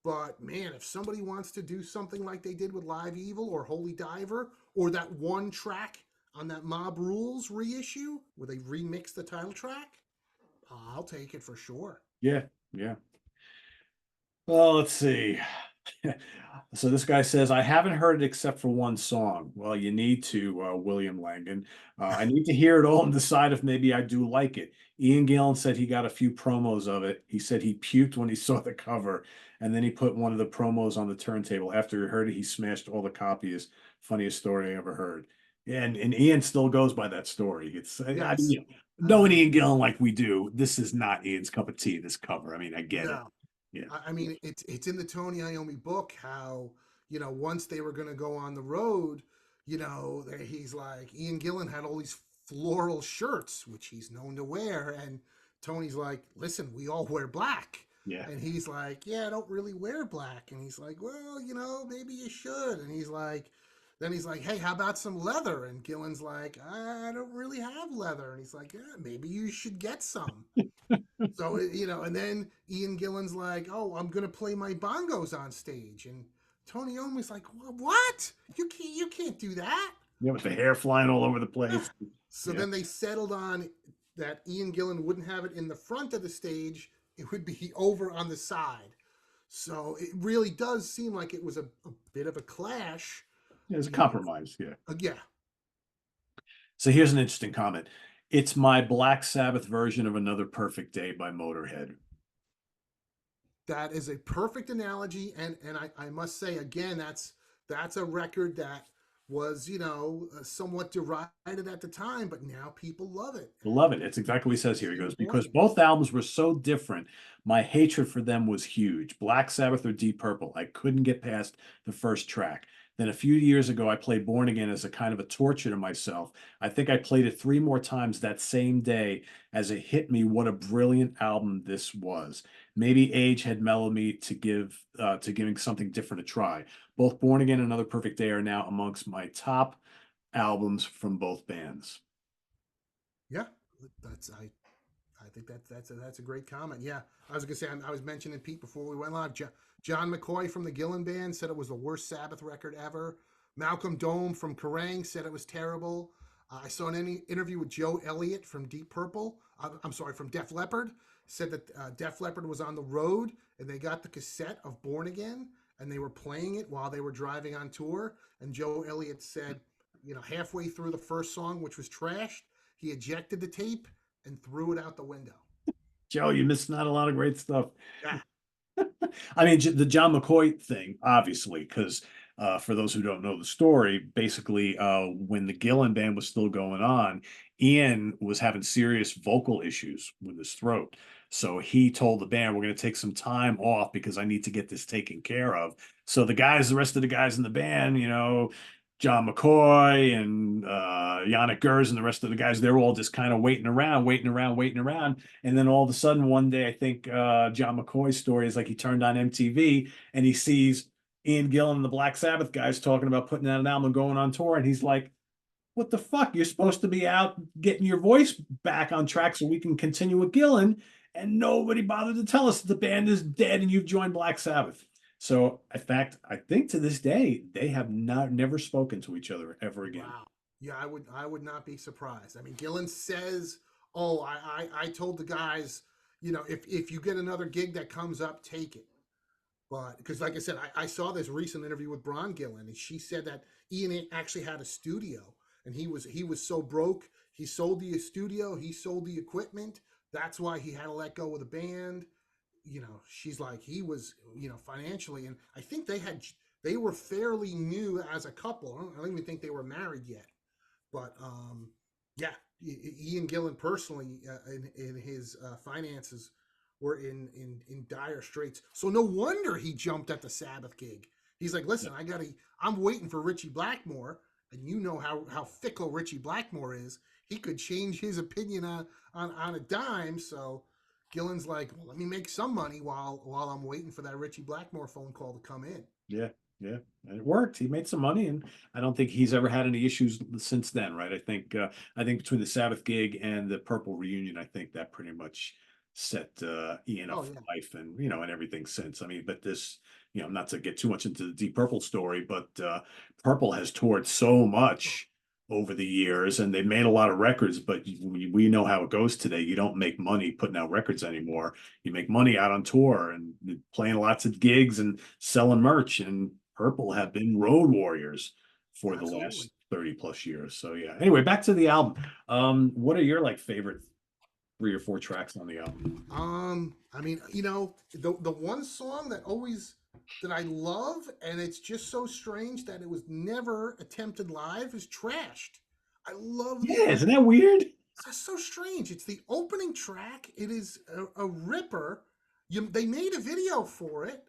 B: but man, if somebody wants to do something like they did with Live Evil or Holy Diver or that one track on that Mob Rules reissue where they remix the title track, I'll take it for sure.
A: yeah, yeah. Well, let's see. So this guy says, I haven't heard it except for one song. Well, you need to, William Langan. I need to hear it all and decide if maybe I do like it. Ian Gillan said he got a few promos of it. He said he puked when he saw the cover, and then he put one of the promos on the turntable. After he heard it, he smashed all the copies. Funniest story I ever heard. Yeah, and Ian still goes by that story. I mean,
B: Yes.
A: knowing Ian Gillan like we do, this is not Ian's cup of tea, this cover. I mean, I get it.
B: No.
A: Yeah.
B: I mean, it's in the Tony Iommi book how once they were going to go on the road, he's like Ian Gillan had all these floral shirts which he's known to wear, and Tony's like, listen, we all wear black,
A: Yeah.
B: and he's like, yeah, I don't really wear black, and he's like, well, maybe you should, and then he's like, hey, how about some leather? And Gillan's like, I don't really have leather, and he's like, yeah, maybe you should get some. So, and then Ian Gillan's like, oh, I'm going to play my bongos on stage. And Tony Iommi's like, what? You can't do that.
A: Yeah, with the hair flying all over the
B: Yeah.
A: place.
B: So
A: Yeah.
B: then they settled on that Ian Gillan wouldn't have it in the front of the stage. It would be over on the side. So it really does seem like it was a bit of a clash.
A: Yeah, it's a compromise. Yeah.
B: Yeah.
A: So here's an interesting comment. It's my Black Sabbath version of Another Perfect Day by Motorhead.
B: That is a perfect analogy, and I must say again, that's a record that was somewhat derided at the time, but now people love it.
A: Love it. It's exactly what he says here. He
B: Same
A: goes,
B: with Born
A: because
B: Again.
A: both albums were so different, my hatred for them was huge. Black Sabbath or Deep Purple. I couldn't get past the first track. Then a few years ago, I played Born Again as a kind of a torture to myself. I think I played it 3 more times that same day as it hit me what a brilliant album this was. Maybe age had mellowed me to giving something different a try. Both Born Again and Another Perfect Day are now amongst my top albums from both bands.
B: Yeah, that's I think that's a great comment. Yeah, I was gonna say I was mentioning Pete before we went live. John McCoy from the Gillan Band said it was the worst Sabbath record ever. Malcolm Dome from Kerrang said it was terrible. I saw an interview with Joe Elliott from Deep Purple. I'm sorry, from Def Leppard. Said that Def Leppard was on the road and they got the cassette of Born Again and they were playing it while they were driving on tour. And Joe Elliott said, halfway through the first song, which was trashed, he ejected the tape and threw it out the window.
A: Joe, you missed not a lot of great stuff.
B: Yeah.
A: I mean, the John McCoy thing, obviously, because for those who don't know the story, basically, when the Gillan band was still going on, Ian was having serious vocal issues with his throat. So he told the band, "We're going to take some time off because I need to get this taken care of." So the rest of the guys in the band, John McCoy and Yannick Gers and the rest of the guys, they're all just kind of waiting around, waiting around, waiting around. And then all of a sudden, one day, I think John McCoy's story is like he turned on MTV and he sees Ian Gillan and the Black Sabbath guys talking about putting out an album and going on tour. And he's like, "What the fuck? You're supposed to be out getting your voice back on track so we can continue with Gillan." And nobody bothered to tell us that the band is dead and you've joined Black Sabbath. So, in fact, I think to this day they have never spoken to each other ever again.
B: Wow. Yeah, I would not be surprised. I mean, Gillen says, "Oh, I told the guys, if you get another gig that comes up, take it." But because, like I said, I saw this recent interview with Bron Gillen, and she said that Ian actually had a studio, and he was so broke, he sold the studio, he sold the equipment. That's why he had to let go of the band. She's like he was, financially, and I think they were fairly new as a couple. I don't even think they were married yet. But yeah, Ian Gillan personally, in his finances, were in dire straits. So no wonder he jumped at the Sabbath gig. He's like, listen, I'm waiting for Richie Blackmore, and you know how fickle Richie Blackmore is. He could change his opinion on a dime. So Gillen's like, well, let me make some money while I'm waiting for that Richie Blackmore phone call to come in.
A: Yeah, yeah, and it worked. He made some money, and I don't think he's ever had any issues since then, right? I think between the Sabbath gig and the Purple reunion, I think that pretty much set Ian up
B: Oh
A: for
B: yeah,
A: life, and and everything since. I mean, but this, not to get too much into the Deep Purple story, but Purple has toured so much over the years, and they've made a lot of records. But we know how it goes today. You don't make money putting out records anymore. You make money out on tour and playing lots of gigs and selling merch. And Purple have been road warriors for the
B: absolutely.
A: last 30 plus years. So yeah. Anyway, back to the album. What are your like favorite 3 or 4 tracks on the album?
B: I mean, the one song that I love, and it's just so strange that it was never attempted live, is "Trashed." I love the
A: Yeah, isn't that weird?
B: That's so strange. It's the opening track. It is a ripper. They made a video for it,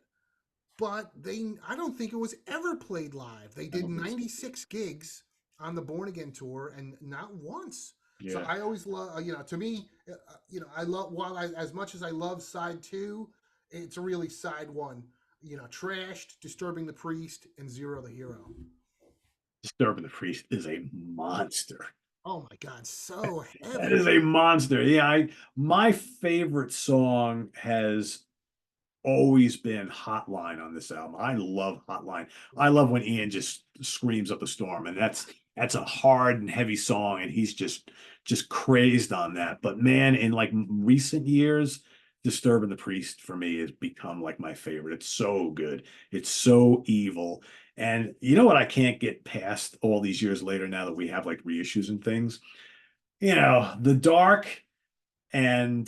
B: but I don't think it was ever played live. They
A: I
B: did
A: don't think so.
B: 96 gigs on the Born Again tour and not once. So
A: Yeah.
B: I always love, to me, I love, as much as I love side two, it's really side one, Trashed, Disturbing the Priest, and Zero the Hero.
A: Disturbing the Priest is a monster.
B: Oh my God, so
A: That
B: heavy.
A: is a monster. Yeah, my favorite song has always been Hotline on this album. I love Hotline. I love when Ian just screams up a storm, and that's a hard and heavy song, and he's just crazed on that. But man, in like recent years, Disturbing the Priest for me has become like my favorite. It's so good. It's so evil. And you know what I can't get past all these years later now that we have like reissues and things? The Dark and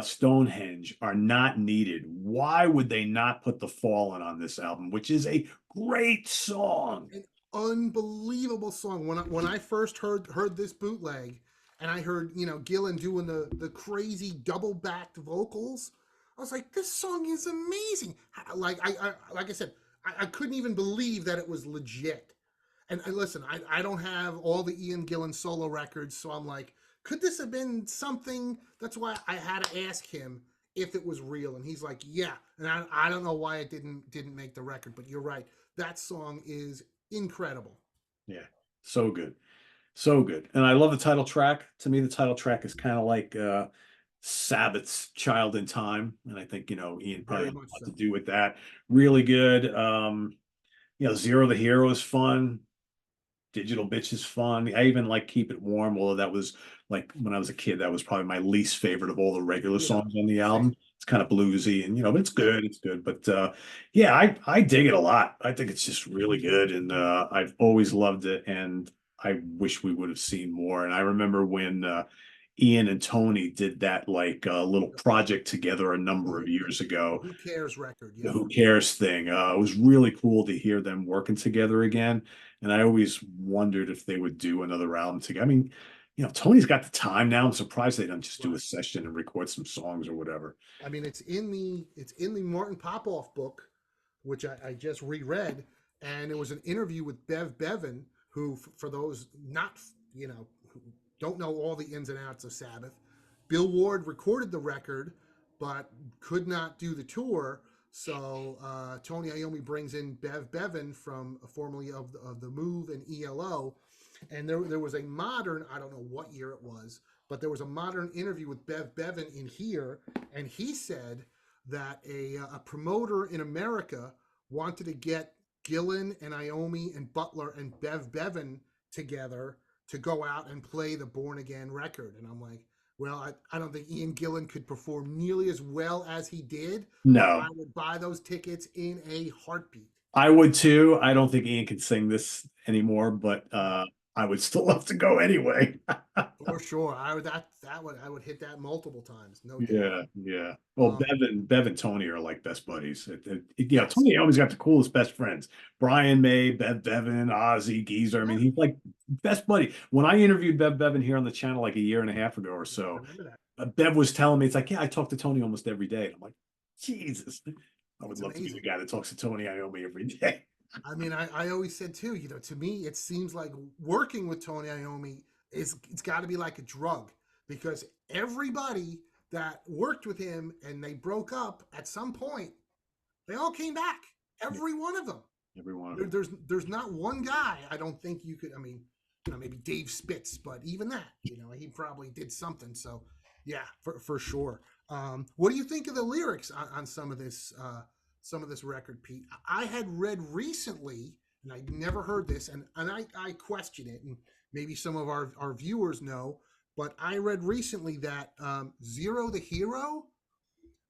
A: Stonehenge are not needed. Why would they not put The Fallen on this album, which is a great song?
B: An unbelievable song. When I first heard this bootleg, and I heard Gillan doing the crazy double backed vocals, I was like, this song is amazing. Like I said, I couldn't even believe that it was legit. And listen, I don't have all the Ian Gillan solo records, so I'm like, could this have been something? That's why I had to ask him if it was real, and he's like, yeah. And I don't know why it didn't make the record, but you're right. That song is incredible.
A: Yeah, so good. So good. And I love the title track. To me, the title track is kind of like Sabbath's Child in Time. And I think, Ian probably
B: Very
A: had
B: much
A: a lot to
B: so.
A: do with that. Really good. Zero the Hero is fun. Digital Bitch is fun. I even like Keep It Warm, although that was like when I was a kid, that was probably my least favorite of all the regular
B: Yeah,
A: songs on the album.
B: same.
A: It's kind of bluesy and but it's
B: Yeah.
A: good. It's good. But yeah, I dig it a lot. I think it's just really good. And I've always loved it. And I wish we would have seen more. And I remember when Ian and Tony did that like little project together a
B: The
A: number of
B: Who,
A: years
B: the
A: ago,
B: Who Cares record.
A: the
B: Yep.
A: Who Cares thing. It was really cool to hear them working together again. And I always wondered if they would do another album together. I mean, Tony's got the time now. I'm surprised they don't just do a
B: Right.
A: session and record some songs or whatever.
B: I mean, it's in the Martin Popoff book, which I just reread, and it was an interview with Bev Bevan, who, for those not who don't know all the ins and outs of Sabbath, Bill Ward recorded the record, but could not do the tour. So Tony Iommi brings in Bev Bevan from formerly of the Move and ELO, and there was a modern, I don't know what year it was, but there was a modern interview with Bev Bevan in here, and he said that a promoter in America wanted to get Gillan and Iommi and Butler and Bev Bevan together to go out and play the Born Again record. And I'm like, well, I don't think Ian Gillan could perform nearly as well as he did, but
A: No,
B: I would buy those tickets in a heartbeat.
A: I would too. I don't think Ian can sing this anymore, but
B: No,
A: I would still love to go anyway.
B: for sure. I would hit that multiple times, no doubt.
A: Yeah, yeah. Well,
B: Um,
A: Bev and Tony are like best buddies.
B: yes,
A: Tony always got the coolest best friends. Brian May, Bevan, Ozzy, Geezer. I mean,
B: yeah,
A: he's like best buddy. When I interviewed Bevan here on the channel like a year and a half ago or
B: I
A: so,
B: remember that.
A: Bev was telling me, it's like, yeah, I talk to Tony almost every day. And I'm like, Jesus, I would
B: It's
A: love to be the
B: amazing.
A: guy that talks to Tony Iommi every day.
B: I mean, I always said too, to me, it seems like working with Tony Iommi it's got to be like a drug because everybody that worked with him and they broke up at some point, they all came back.
A: Yeah,
B: Every one of them.
A: every one of
B: There,
A: them.
B: there's not one guy I don't think you could. I mean, maybe Dave Spitz, but even that, he probably did something. So, yeah, for sure. What do you think of the lyrics on some of this record, Pete? I had read recently, and I never heard this, and I question it, and maybe some of our viewers know, but I read recently that Zero the Hero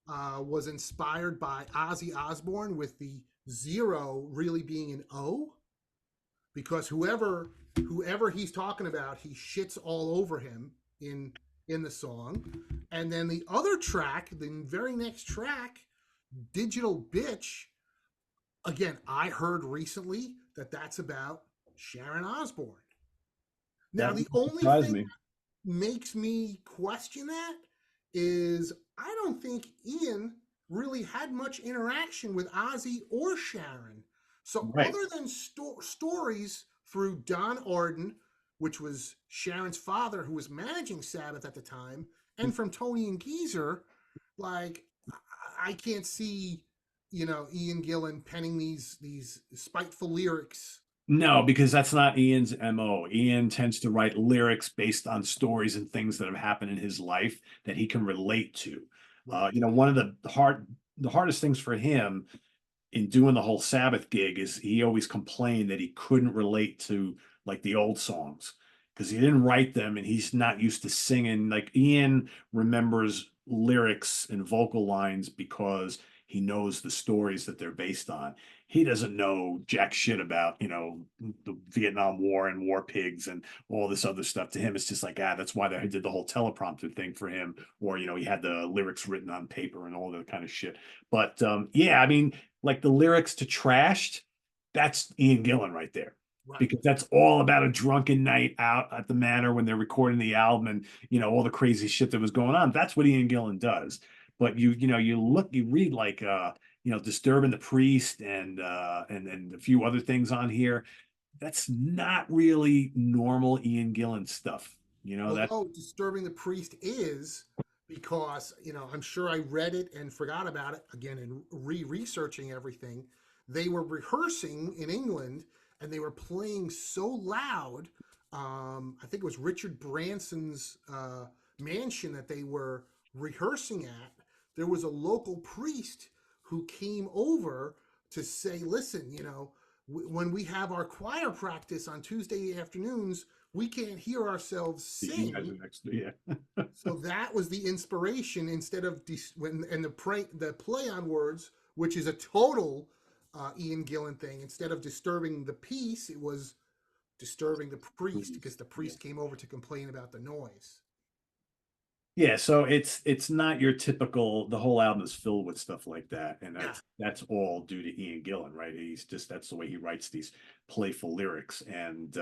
B: was inspired by Ozzy Osbourne, with the zero really being an O, because whoever he's talking about, he shits all over him in the song. And then the other track, the very next track, Digital Bitch, again, I heard recently that that's about Sharon Osbourne. Now,
A: That
B: the
A: wouldn't
B: only
A: surprise
B: thing
A: me.
B: makes me question that is I don't think Ian really had much interaction with Ozzy or Sharon. So
A: Right.
B: other than stories through Don Arden, which was Sharon's father who was managing Sabbath at the time, and from Tony and Geezer, like I can't see, Ian Gillan penning these spiteful lyrics.
A: No, because that's not Ian's MO. Ian tends to write lyrics based on stories and things that have happened in his life that he can relate to.
B: Right.
A: One of the hardest things for him in doing the whole Sabbath gig is he always complained that he couldn't relate to like the old songs because he didn't write them and he's not used to singing. Like Ian remembers lyrics and vocal lines because he knows the stories that they're based on. He doesn't know jack shit about, the Vietnam War and war pigs and all this other stuff. To him, it's just like, that's why they did the whole teleprompter thing for him. Or, he had the lyrics written on paper and all that kind of shit. But yeah, I mean, like the lyrics to Trashed, that's Ian Gillan right there.
B: Right.
A: Because that's all about a drunken night out at the manor when they're recording the album and all the crazy shit that was going on. That's what Ian Gillan does. But you read like Disturbing the Priest and a few other things on here. That's not really normal Ian Gillan stuff. That
B: Although Disturbing the Priest is, because, I'm sure I read it and forgot about it again in researching everything. They were rehearsing in England and they were playing so loud. I think it was Richard Branson's mansion that they were rehearsing at. There was a local priest who came over to say, listen, when we have our choir practice on Tuesday afternoons, we can't hear ourselves
A: you guys are
B: sing.
A: next to, yeah.
B: So that was the inspiration instead of the play on words, which is a total Ian Gillan thing. Instead of disturbing the peace, it was disturbing the priest because the
A: Yeah.
B: priest came over to complain about the noise.
A: Yeah, so it's not your typical. The whole album is filled with stuff like that, and
B: Yeah,
A: that's all due to Ian Gillan, right? That's the way he writes these playful lyrics, and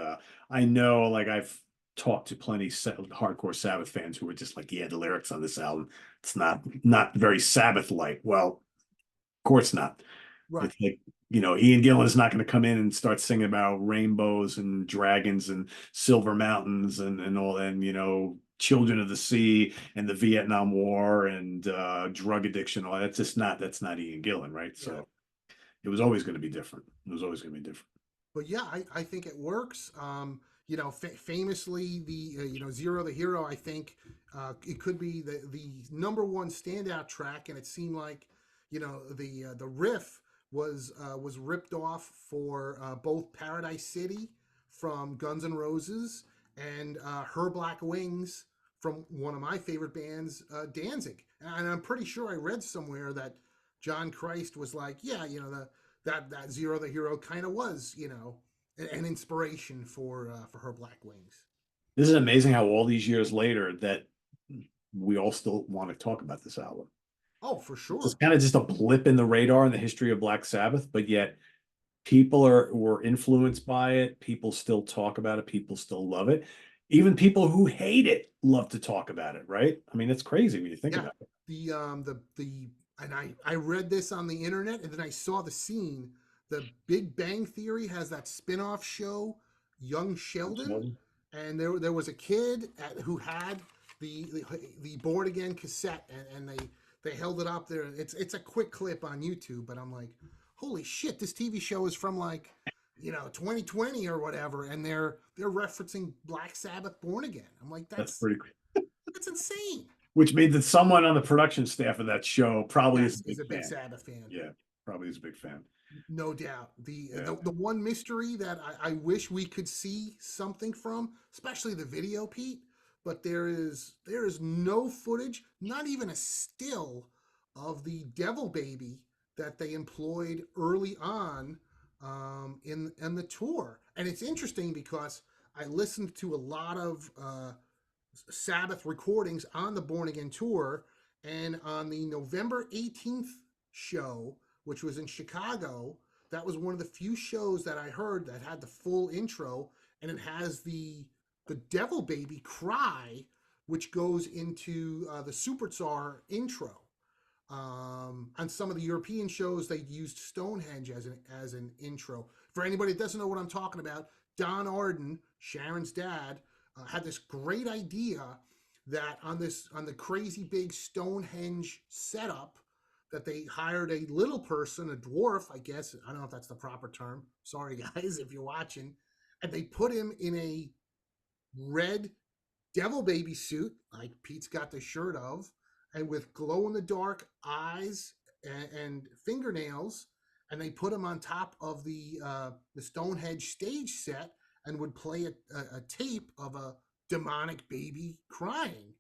A: I know, like I've talked to plenty hardcore Sabbath fans who were just like, yeah, the lyrics on this album, it's not very Sabbath-like. Well, of course not.
B: right.
A: It's like, Ian Gillan is not going to come in and start singing about rainbows and dragons and silver mountains and all, and children of the sea and the Vietnam War and drug addiction. All that's not Ian Gillan, right?
B: Yeah.
A: So it was always going to be different. It was always going to be different.
B: But yeah, I think it works. Famously, the Zero the Hero. I think it could be the number one standout track, and it seemed like the riff was ripped off for both Paradise City from Guns N' Roses and Her Black Wings from one of my favorite bands, Danzig. And I'm pretty sure I read somewhere that John Christ was like, yeah, that Zero the Hero kind of was, an inspiration for Her Black Wings.
A: This is amazing how all these years later that we all still want to talk about this album.
B: Oh, for
A: It's
B: sure.
A: kind of just a blip in the radar in the history of Black Sabbath, but yet were influenced by it. People still talk about it. People still love it. Even people who hate it love to talk about it, right? I mean, it's crazy when you think
B: Yeah.
A: about it.
B: The and I read this on the internet and then I saw the scene. The Big Bang Theory has that spin-off show, Young Sheldon,
A: So,
B: and there was a kid who had the Born Again cassette, and they held it up there. It's a quick clip on YouTube, but I'm like, holy shit, this TV show is from like 2020 or whatever, and they're referencing Black Sabbath Born Again. I'm like,
A: that's
B: that's
A: pretty
B: that's insane.
A: which means that someone on the production staff of that show probably is a
B: Yes,
A: big
B: is a big
A: fan.
B: Sabbath fan.
A: Yeah, probably is a big fan.
B: No doubt. The,
A: Yeah.
B: the the one mystery that I wish we could see something from, especially the video, Pete, but there is no footage, not even a still of the Devil Baby that they employed early on in the tour. And it's interesting because I listened to a lot of Sabbath recordings on the Born Again tour, and on the November 18th show, which was in Chicago, that was one of the few shows that I heard that had the full intro, and it has the Devil Baby cry, which goes into the Super Tsar intro. On some of the European shows, they used Stonehenge as an intro. For anybody that doesn't know what I'm talking about, Don Arden, Sharon's dad, had this great idea that on the crazy big Stonehenge setup, that they hired a little person, a dwarf, I guess. I don't know if that's the proper term. Sorry, guys, if you're watching. And they put him in a red Devil Baby suit, like Pete's got the shirt of, and with glow in the dark eyes and fingernails. And they put him on top of the Stonehenge stage set and would play a tape of a demonic baby crying.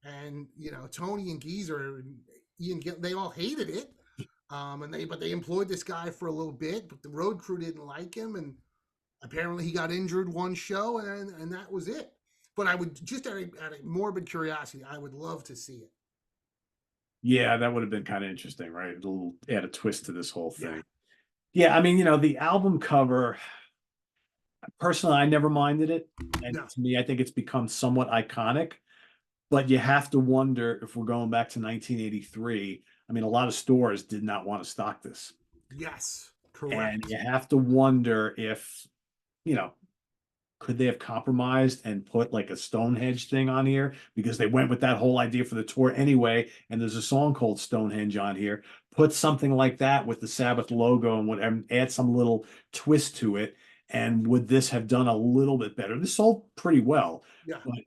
B: And Tony and Geezer and Ian, they all hated it. But they employed this guy for a little bit, but the road crew didn't like him, and apparently he got injured one show, and that was it. But I would just out of morbid curiosity, I would love to see it.
A: Yeah, that would have been kind of interesting, right? It'll add a twist to this whole
B: Yeah.
A: thing. Yeah, I mean, the album cover, personally, I never minded it. And
B: No.
A: to me, I think it's become somewhat iconic. But you have to wonder, if we're going back to 1983, I mean, a lot of stores did not want to stock this.
B: Yes,
A: And
B: correct.
A: you have to wonder if, you know, could they have compromised and put like a Stonehenge thing on here because they went with that whole idea for the tour anyway? And there's a song called Stonehenge on here. Put something like that with the Sabbath logo and whatever, add some little twist to it. And would this have done a little bit better? This sold pretty well,
B: Yeah.
A: but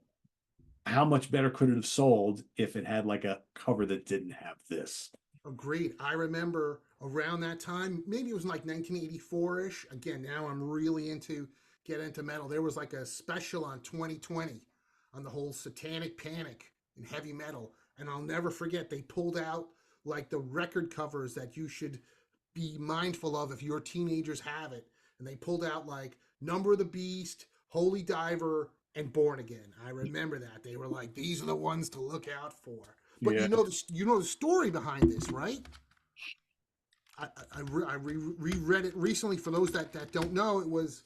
A: how much better could it have sold if it had like a cover that didn't have this?
B: Agreed. I remember around that time, maybe it was like 1984-ish. Again, now I'm really get into metal. There was like a special on 2020 on the whole satanic panic in heavy metal. And I'll never forget, they pulled out like the record covers that you should be mindful of if your teenagers have it. And they pulled out like Number of the Beast, Holy Diver, and Born Again. I remember that. They were like, these are the ones to look out for. But
A: Yeah.
B: you know the story behind this, right? I reread it recently. For those that don't know, it was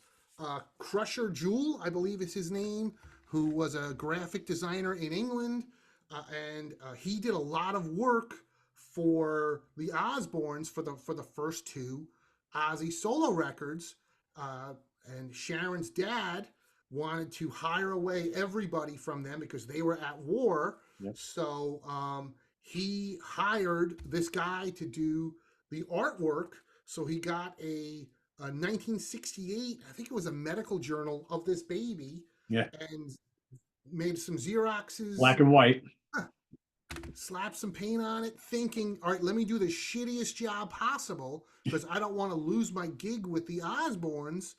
B: Crusher Jewel, I believe is his name, who was a graphic designer in England, and he did a lot of work for the Osbournes for the first two Ozzy solo records. Uh, and Sharon's dad wanted to hire away everybody from them because they were at war.
A: Yep.
B: So he hired this guy to do the artwork. So he got a 1968, I think it was a medical journal of this baby,
A: Yeah.
B: and made some Xeroxes,
A: Black and white.
B: slapped some paint on it, thinking, all right, let me do the shittiest job possible because I don't want to lose my gig with the Osbournes.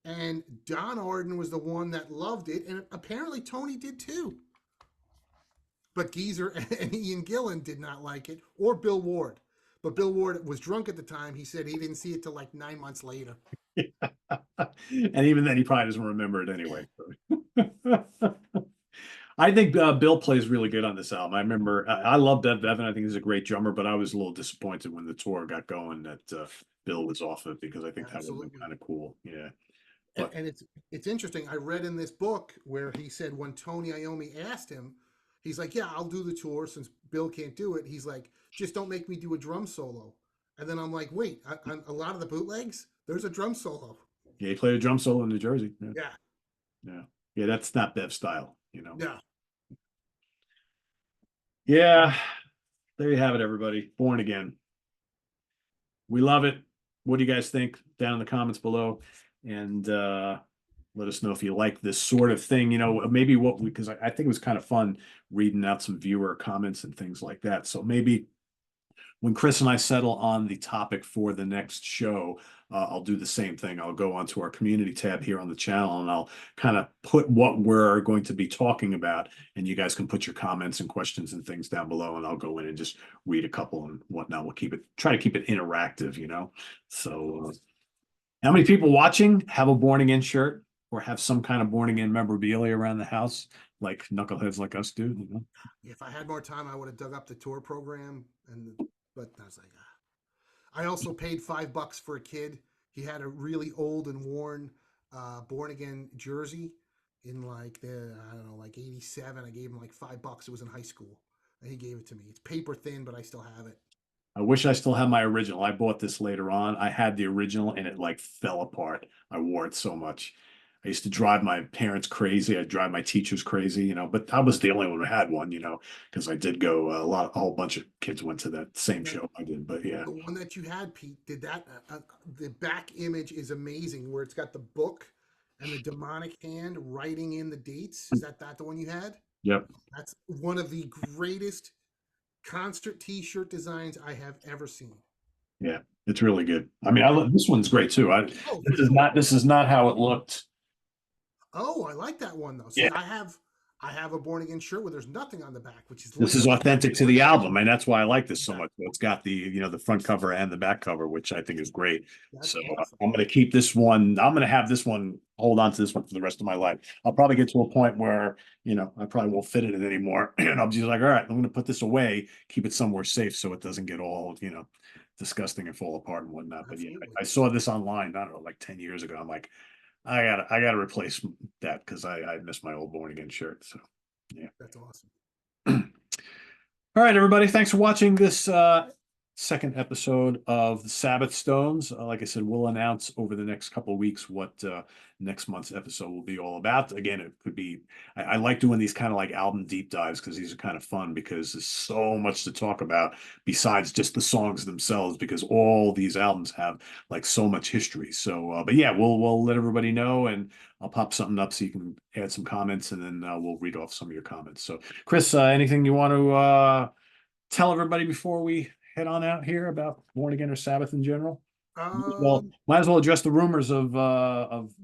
B: And Don Arden was the one that loved it, and apparently Tony did too. But Geezer and Ian Gillan did not like it, or Bill Ward. But Bill Ward was drunk at the time. He said he didn't see it till like 9 months later.
A: And even then, he probably doesn't remember it anyway. I think Bill plays really good on this album. I remember I love Bev Bevan. I think he's a great drummer, but I was a little disappointed when the tour got going that Bill was off it because I think that would have been
B: Absolutely.
A: kind of cool. Yeah,
B: And,
A: but
B: and it's interesting. I read in this book where he said when Tony Iommi asked him, he's like, "Yeah, I'll do the tour since Bill can't do it." He's like, "Just don't make me do a drum solo." And then I'm like, "Wait, on a lot of the bootlegs, there's a drum solo."
A: yeah, he played a drum solo in New Jersey. Yeah,
B: Yeah,
A: yeah, yeah. That's not Bev style, you know.
B: yeah,
A: Yeah, there you have it, everybody. Born Again. We love it. What do you guys think? Down in the comments below, and let us know if you like this sort of thing. You know, maybe what we because I think it was kind of fun reading out some viewer comments and things like that. So maybe when Chris and I settle on the topic for the next show, I'll do the same thing. I'll go onto our community tab here on the channel and I'll kind of put what we're going to be talking about. And you guys can put your comments and questions and things down below, and I'll go in and just read a couple and whatnot. We'll try to keep it interactive, you know? So, how many people watching have a Born Again shirt or have some kind of Born Again memorabilia around the house, like knuckleheads like us do? You know?
B: if I had more time, I would have dug up the tour program. But I was like, I also paid $5 for a kid. He had a really old and worn Born Again jersey in like the I don't know like '87. I gave him like $5. It was in high school, and he gave it to me. It's paper thin, but I still have it.
A: I wish I still had my original. I bought this later on. I had the original and it like fell apart. I wore it so much. I used to drive my parents crazy. I'd drive my teachers crazy, you know, but I was the only one who had one, you know, because I did go a whole bunch of kids went to that same
B: Now,
A: show I did. But yeah,
B: the one that you had, Pete, did that? The back image is amazing, where it's got the book and the demonic hand writing in the dates. Is that the one you had?
A: yep,
B: That's one of the greatest concert T-shirt designs I have ever seen.
A: yeah, it's really good. I mean, this one's great too.
B: Oh, for sure.
A: This is not how it looked.
B: Oh, I like that one though.
A: Yeah,
B: See, I have a Born Again shirt where there's nothing on the back, which is
A: this is
B: literally
A: authentic to the album, and that's why I like this so
B: yeah,
A: much. It's got the the front cover and the back cover, which I think is great.
B: that's
A: So
B: awesome.
A: I'm going to keep this one. I'm going to have this one. Hold on to this one for the rest of my life. I'll probably get to a point where I probably won't fit in it anymore, and I'll be like, all right, I'm going to put this away, keep it somewhere safe so it doesn't get all disgusting and fall apart and whatnot. But yeah,
B: Absolutely.
A: I saw this online. I don't know, like 10 years ago. I'm like, I gotta replace that because I miss my old Born Again shirt. So yeah.
B: That's awesome.
A: All right, everybody. Thanks for watching this second episode of the Sabbath Stones. Like I said, we'll announce over the next couple of weeks what next month's episode will be all about. Again, it could be, I like doing these kind of like album deep dives because these are kind of fun because there's so much to talk about besides just the songs themselves because all these albums have like so much history. So, but yeah, we'll let everybody know and I'll pop something up so you can add some comments and then we'll read off some of your comments. So, Chris, anything you want to tell everybody before we head on out here about Born Again or Sabbath in general? Well,
B: Um,
A: might as well address the rumors of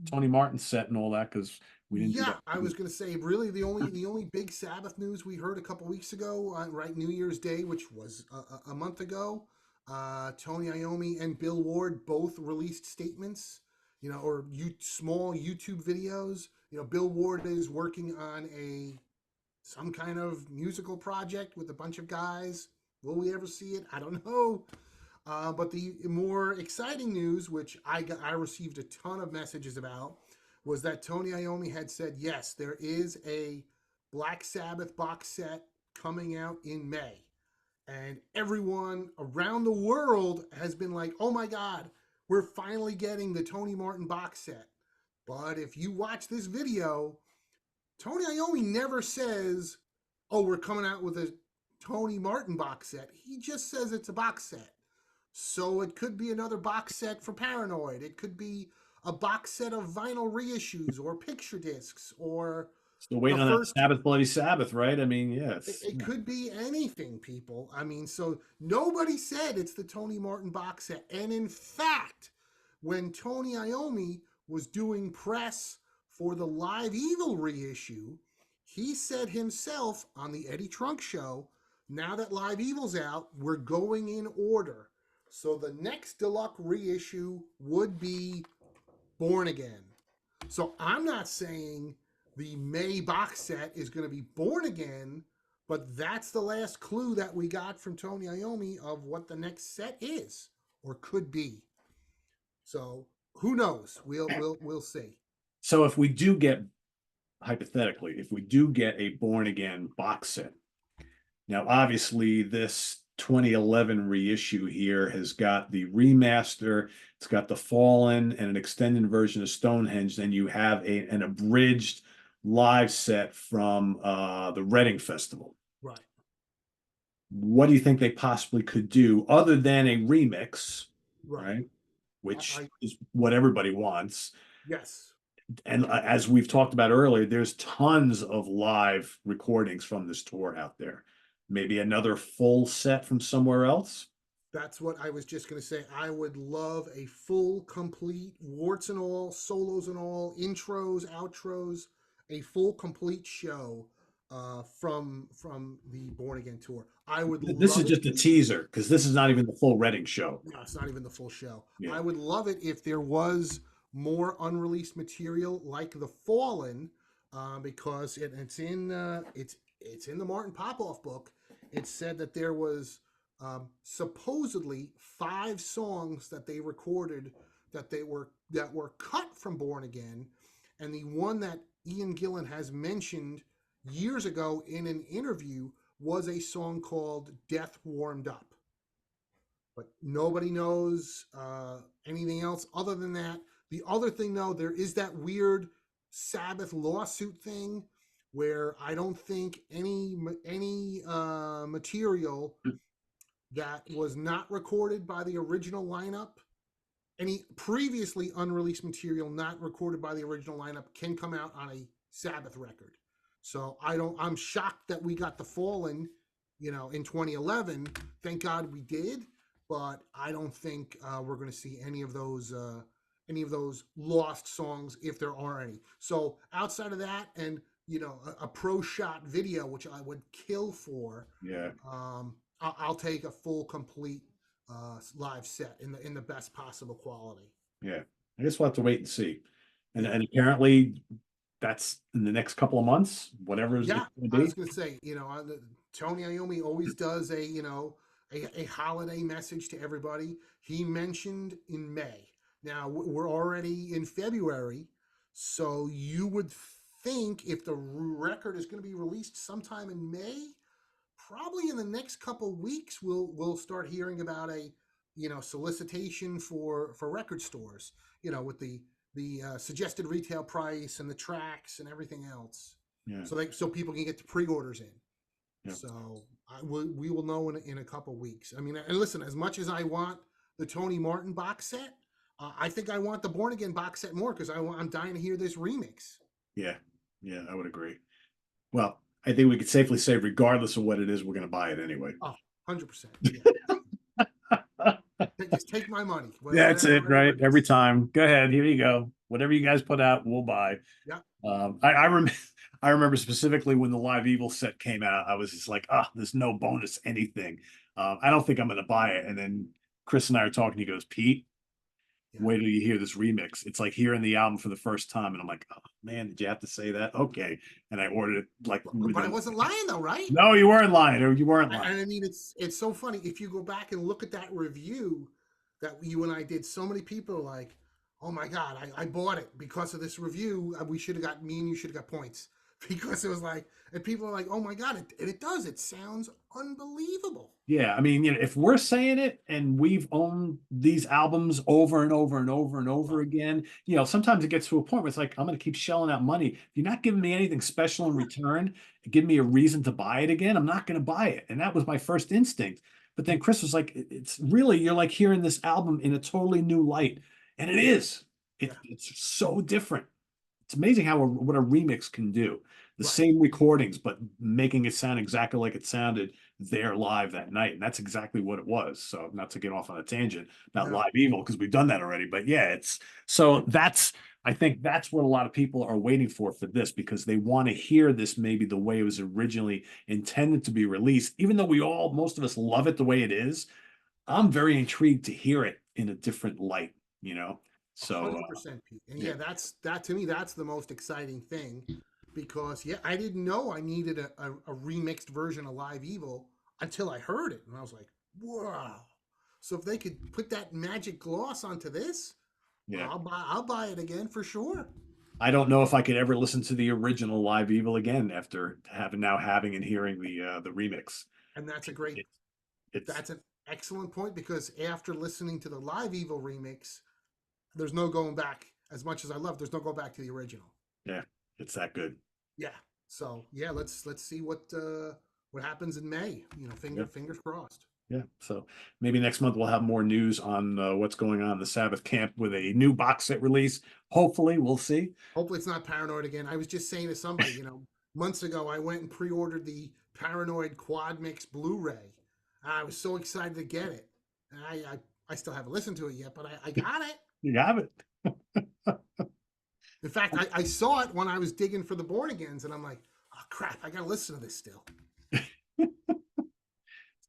A: Tony Martin's set and all that because we didn't do
B: yeah,
A: that.
B: I was going to say, really, the only big Sabbath news we heard a couple weeks ago, right, New Year's Day, which was a month ago. Tony Iommi and Bill Ward both released statements, or small YouTube videos. Bill Ward is working on some kind of musical project with a bunch of guys. Will we ever see it? I don't know. But the more exciting news, which I received a ton of messages about, was that Tony Iommi had said, yes, there is a Black Sabbath box set coming out in May. And everyone around the world has been like, oh my God, we're finally getting the Tony Martin box set. But if you watch this video, Tony Iommi never says, oh, we're coming out with a Tony Martin box set. He just says it's a box set. So it could be another box set for Paranoid. It could be a box set of vinyl reissues or picture discs or
A: Still
B: the
A: waiting on that
B: first.
A: Sabbath Bloody Sabbath, right? I mean,
B: It,
A: yes.
B: it could be anything, people. I mean, so nobody said it's the Tony Martin box set. And in fact, when Tony Iommi was doing press for the Live Evil reissue, he said himself on the Eddie Trunk show, now that Live Evil's out, we're going in order. So the next deluxe reissue would be Born Again. So I'm not saying the May box set is going to be Born Again, but that's the last clue that we got from Tony Iommi of what the next set is or could be. So who knows? We'll see.
A: So if we do get, hypothetically, if we do get a Born Again box set, now obviously this 2011 reissue here has got the remaster, it's got the Fallen and an extended version of Stonehenge. Then you have an abridged live set from the Reading Festival.
B: Right.
A: What do you think they possibly could do other than a remix,
B: Right.
A: right? Which
B: I
A: is what everybody wants.
B: yes.
A: And as we've talked about earlier, there's tons of live recordings from this tour out there. Maybe another full set from somewhere else.
B: That's what I was just going to say. I would love a full, complete, warts and all, solos and all, intros, outros, a full, complete show from the Born Again tour. I would
A: This is
B: love it.
A: just a teaser because this is not even the full Reading show.
B: No, it's not even the full show.
A: Yeah.
B: I would love it if there was more unreleased material like The Fallen, because it's in the Martin Popoff book. It said that there was supposedly 5 songs that they recorded that were cut from Born Again, and the one that Ian Gillan has mentioned years ago in an interview was a song called "Death Warmed Up." But nobody knows anything else other than that. The other thing, though, there is that weird Sabbath lawsuit thing where I don't think any material that was not recorded by the original lineup, any previously unreleased material not recorded by the original lineup, can come out on a Sabbath record. So I'm shocked that we got The Fallen, in 2011. Thank God we did, but I don't think we're going to see any of those lost songs if there are any. So outside of that, and a pro shot video, which I would kill for.
A: Yeah.
B: I'll take a full, complete live set in the best possible quality.
A: Yeah. I guess we'll have to wait and see. And apparently that's in the next couple of months, whatever it's
B: Yeah,
A: going to
B: I
A: be.
B: was going to say, Tony Iommi always does a holiday message to everybody. He mentioned in May. Now we're already in February, so you would think if the record is going to be released sometime in May, probably in the next couple weeks we'll start hearing about a solicitation for record stores, with the suggested retail price and the tracks and everything else,
A: Yeah.
B: so people can get the pre-orders in.
A: Yeah.
B: So we will know in a couple weeks. I mean, and listen, as much as I want the Tony Martin box set, I think I want the Born Again box set more because I'm dying to hear this remix.
A: Yeah. Yeah, I would agree. Well, I think we could safely say, regardless of what it is, we're going to buy it anyway.
B: Oh, 100%. Yeah. Just take my money.
A: That's it,
B: Whatever
A: right?
B: it
A: Every
B: is.
A: time. Go ahead. Here you go. Whatever you guys put out, we'll buy.
B: Yeah.
A: I remember specifically when the Live Evil set came out, I was just like, there's no bonus anything. I don't think I'm going to buy it. And then Chris and I are talking. He goes, Pete,
B: Yeah.
A: wait till you hear this remix. It's like hearing the album for the first time. And I'm like, oh man, did you have to say that? Okay. And I ordered it like
B: But I wasn't lying though, right?
A: No, you weren't lying. Or you weren't lying.
B: And I mean, it's so funny if you go back and look at that review that you and I did. So many people are like, "Oh my god, I bought it because of this review. We should have got me and you should have got points because it was like." And people are like, "Oh my god, it does. It sounds unbelievable."
A: Yeah, I mean, if we're saying it and we've owned these albums over and over and over and over again, sometimes it gets to a point where it's like, I'm going to keep shelling out money. If you're not giving me anything special in return, give me a reason to buy it again, I'm not going to buy it. And that was my first instinct. But then Chris was like, it's really, you're like hearing this album in a totally new light. And it is. It's so different. It's amazing what a remix can do. The same recordings, but making it sound exactly like it sounded there live that night. And that's exactly what it was. So not to get off on a tangent about Live Evil, because we've done that already. But yeah, I think that's what a lot of people are waiting for this, because they want to hear this maybe the way it was originally intended to be released. Even though most of us love it the way it is, I'm very intrigued to hear it in a different light, So
B: 100%, Pete. And that to me, that's the most exciting thing, because I didn't know I needed a remixed version of Live Evil until I heard it, and I was like, wow. So if they could put that magic gloss onto this, I'll buy it again for sure.
A: I don't know if I could ever listen to the original Live Evil again after having and hearing the remix.
B: And that's that's an excellent point, because after listening to the Live Evil remix, there's no going back. As much as I love, there's no going back to the original.
A: Yeah, it's that good.
B: Yeah. So let's see what happens in May. Fingers crossed.
A: Yeah. So maybe next month we'll have more news on what's going on in the Sabbath camp with a new box set release. Hopefully, we'll see.
B: Hopefully it's not Paranoid again. I was just saying to somebody, months ago, I went and pre-ordered the Paranoid Quad Mix Blu-ray. I was so excited to get it. And I still haven't listened to it yet, but I got it.
A: You have it.
B: In fact, I saw it when I was digging for the Born Agains, and I'm like, oh crap, I gotta listen to this still.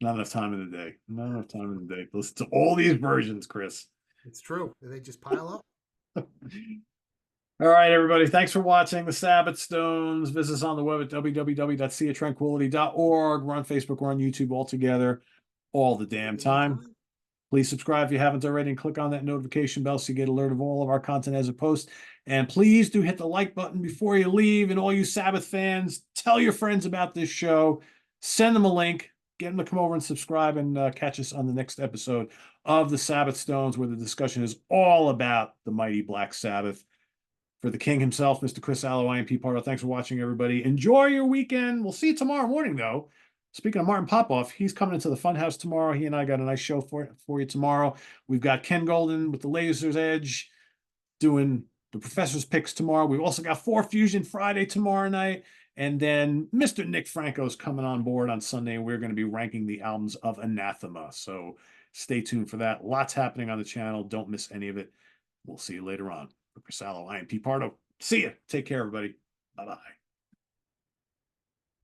A: Not enough time in the day. Not enough time in the day. Listen to all these versions, Chris.
B: It's true. They just pile up.
A: All right, everybody. Thanks for watching the Sabbath Stones. Visit us on the web at www.seatranquility.org. We're on Facebook. We're on YouTube all together all the damn time. Please subscribe if you haven't already, and click on that notification bell so you get alert of all of our content as it posts. And please do hit the like button before you leave. And all you Sabbath fans, tell your friends about this show. Send them a link. Get them to come over and subscribe, and catch us on the next episode of the Sabbath Stones, where the discussion is all about the mighty Black Sabbath. For the king himself, Mr. Chris Alo, I am Pete Pardo. Thanks for watching, everybody. Enjoy your weekend. We'll see you tomorrow morning, though. Speaking of Martin Popoff, he's coming into the Funhouse tomorrow. He and I got a nice show for you tomorrow. We've got Ken Golden with the Laser's Edge doing the Professor's Picks tomorrow. We've also got 4 Fusion Friday tomorrow night. And then Mr. Nick Franco's coming on board on Sunday, and we're going to be ranking the albums of Anathema. So stay tuned for that. Lots happening on the channel. Don't miss any of it. We'll see you later on. For Chris Alo, I am Pete Pardo. See ya. Take care, everybody. Bye-bye.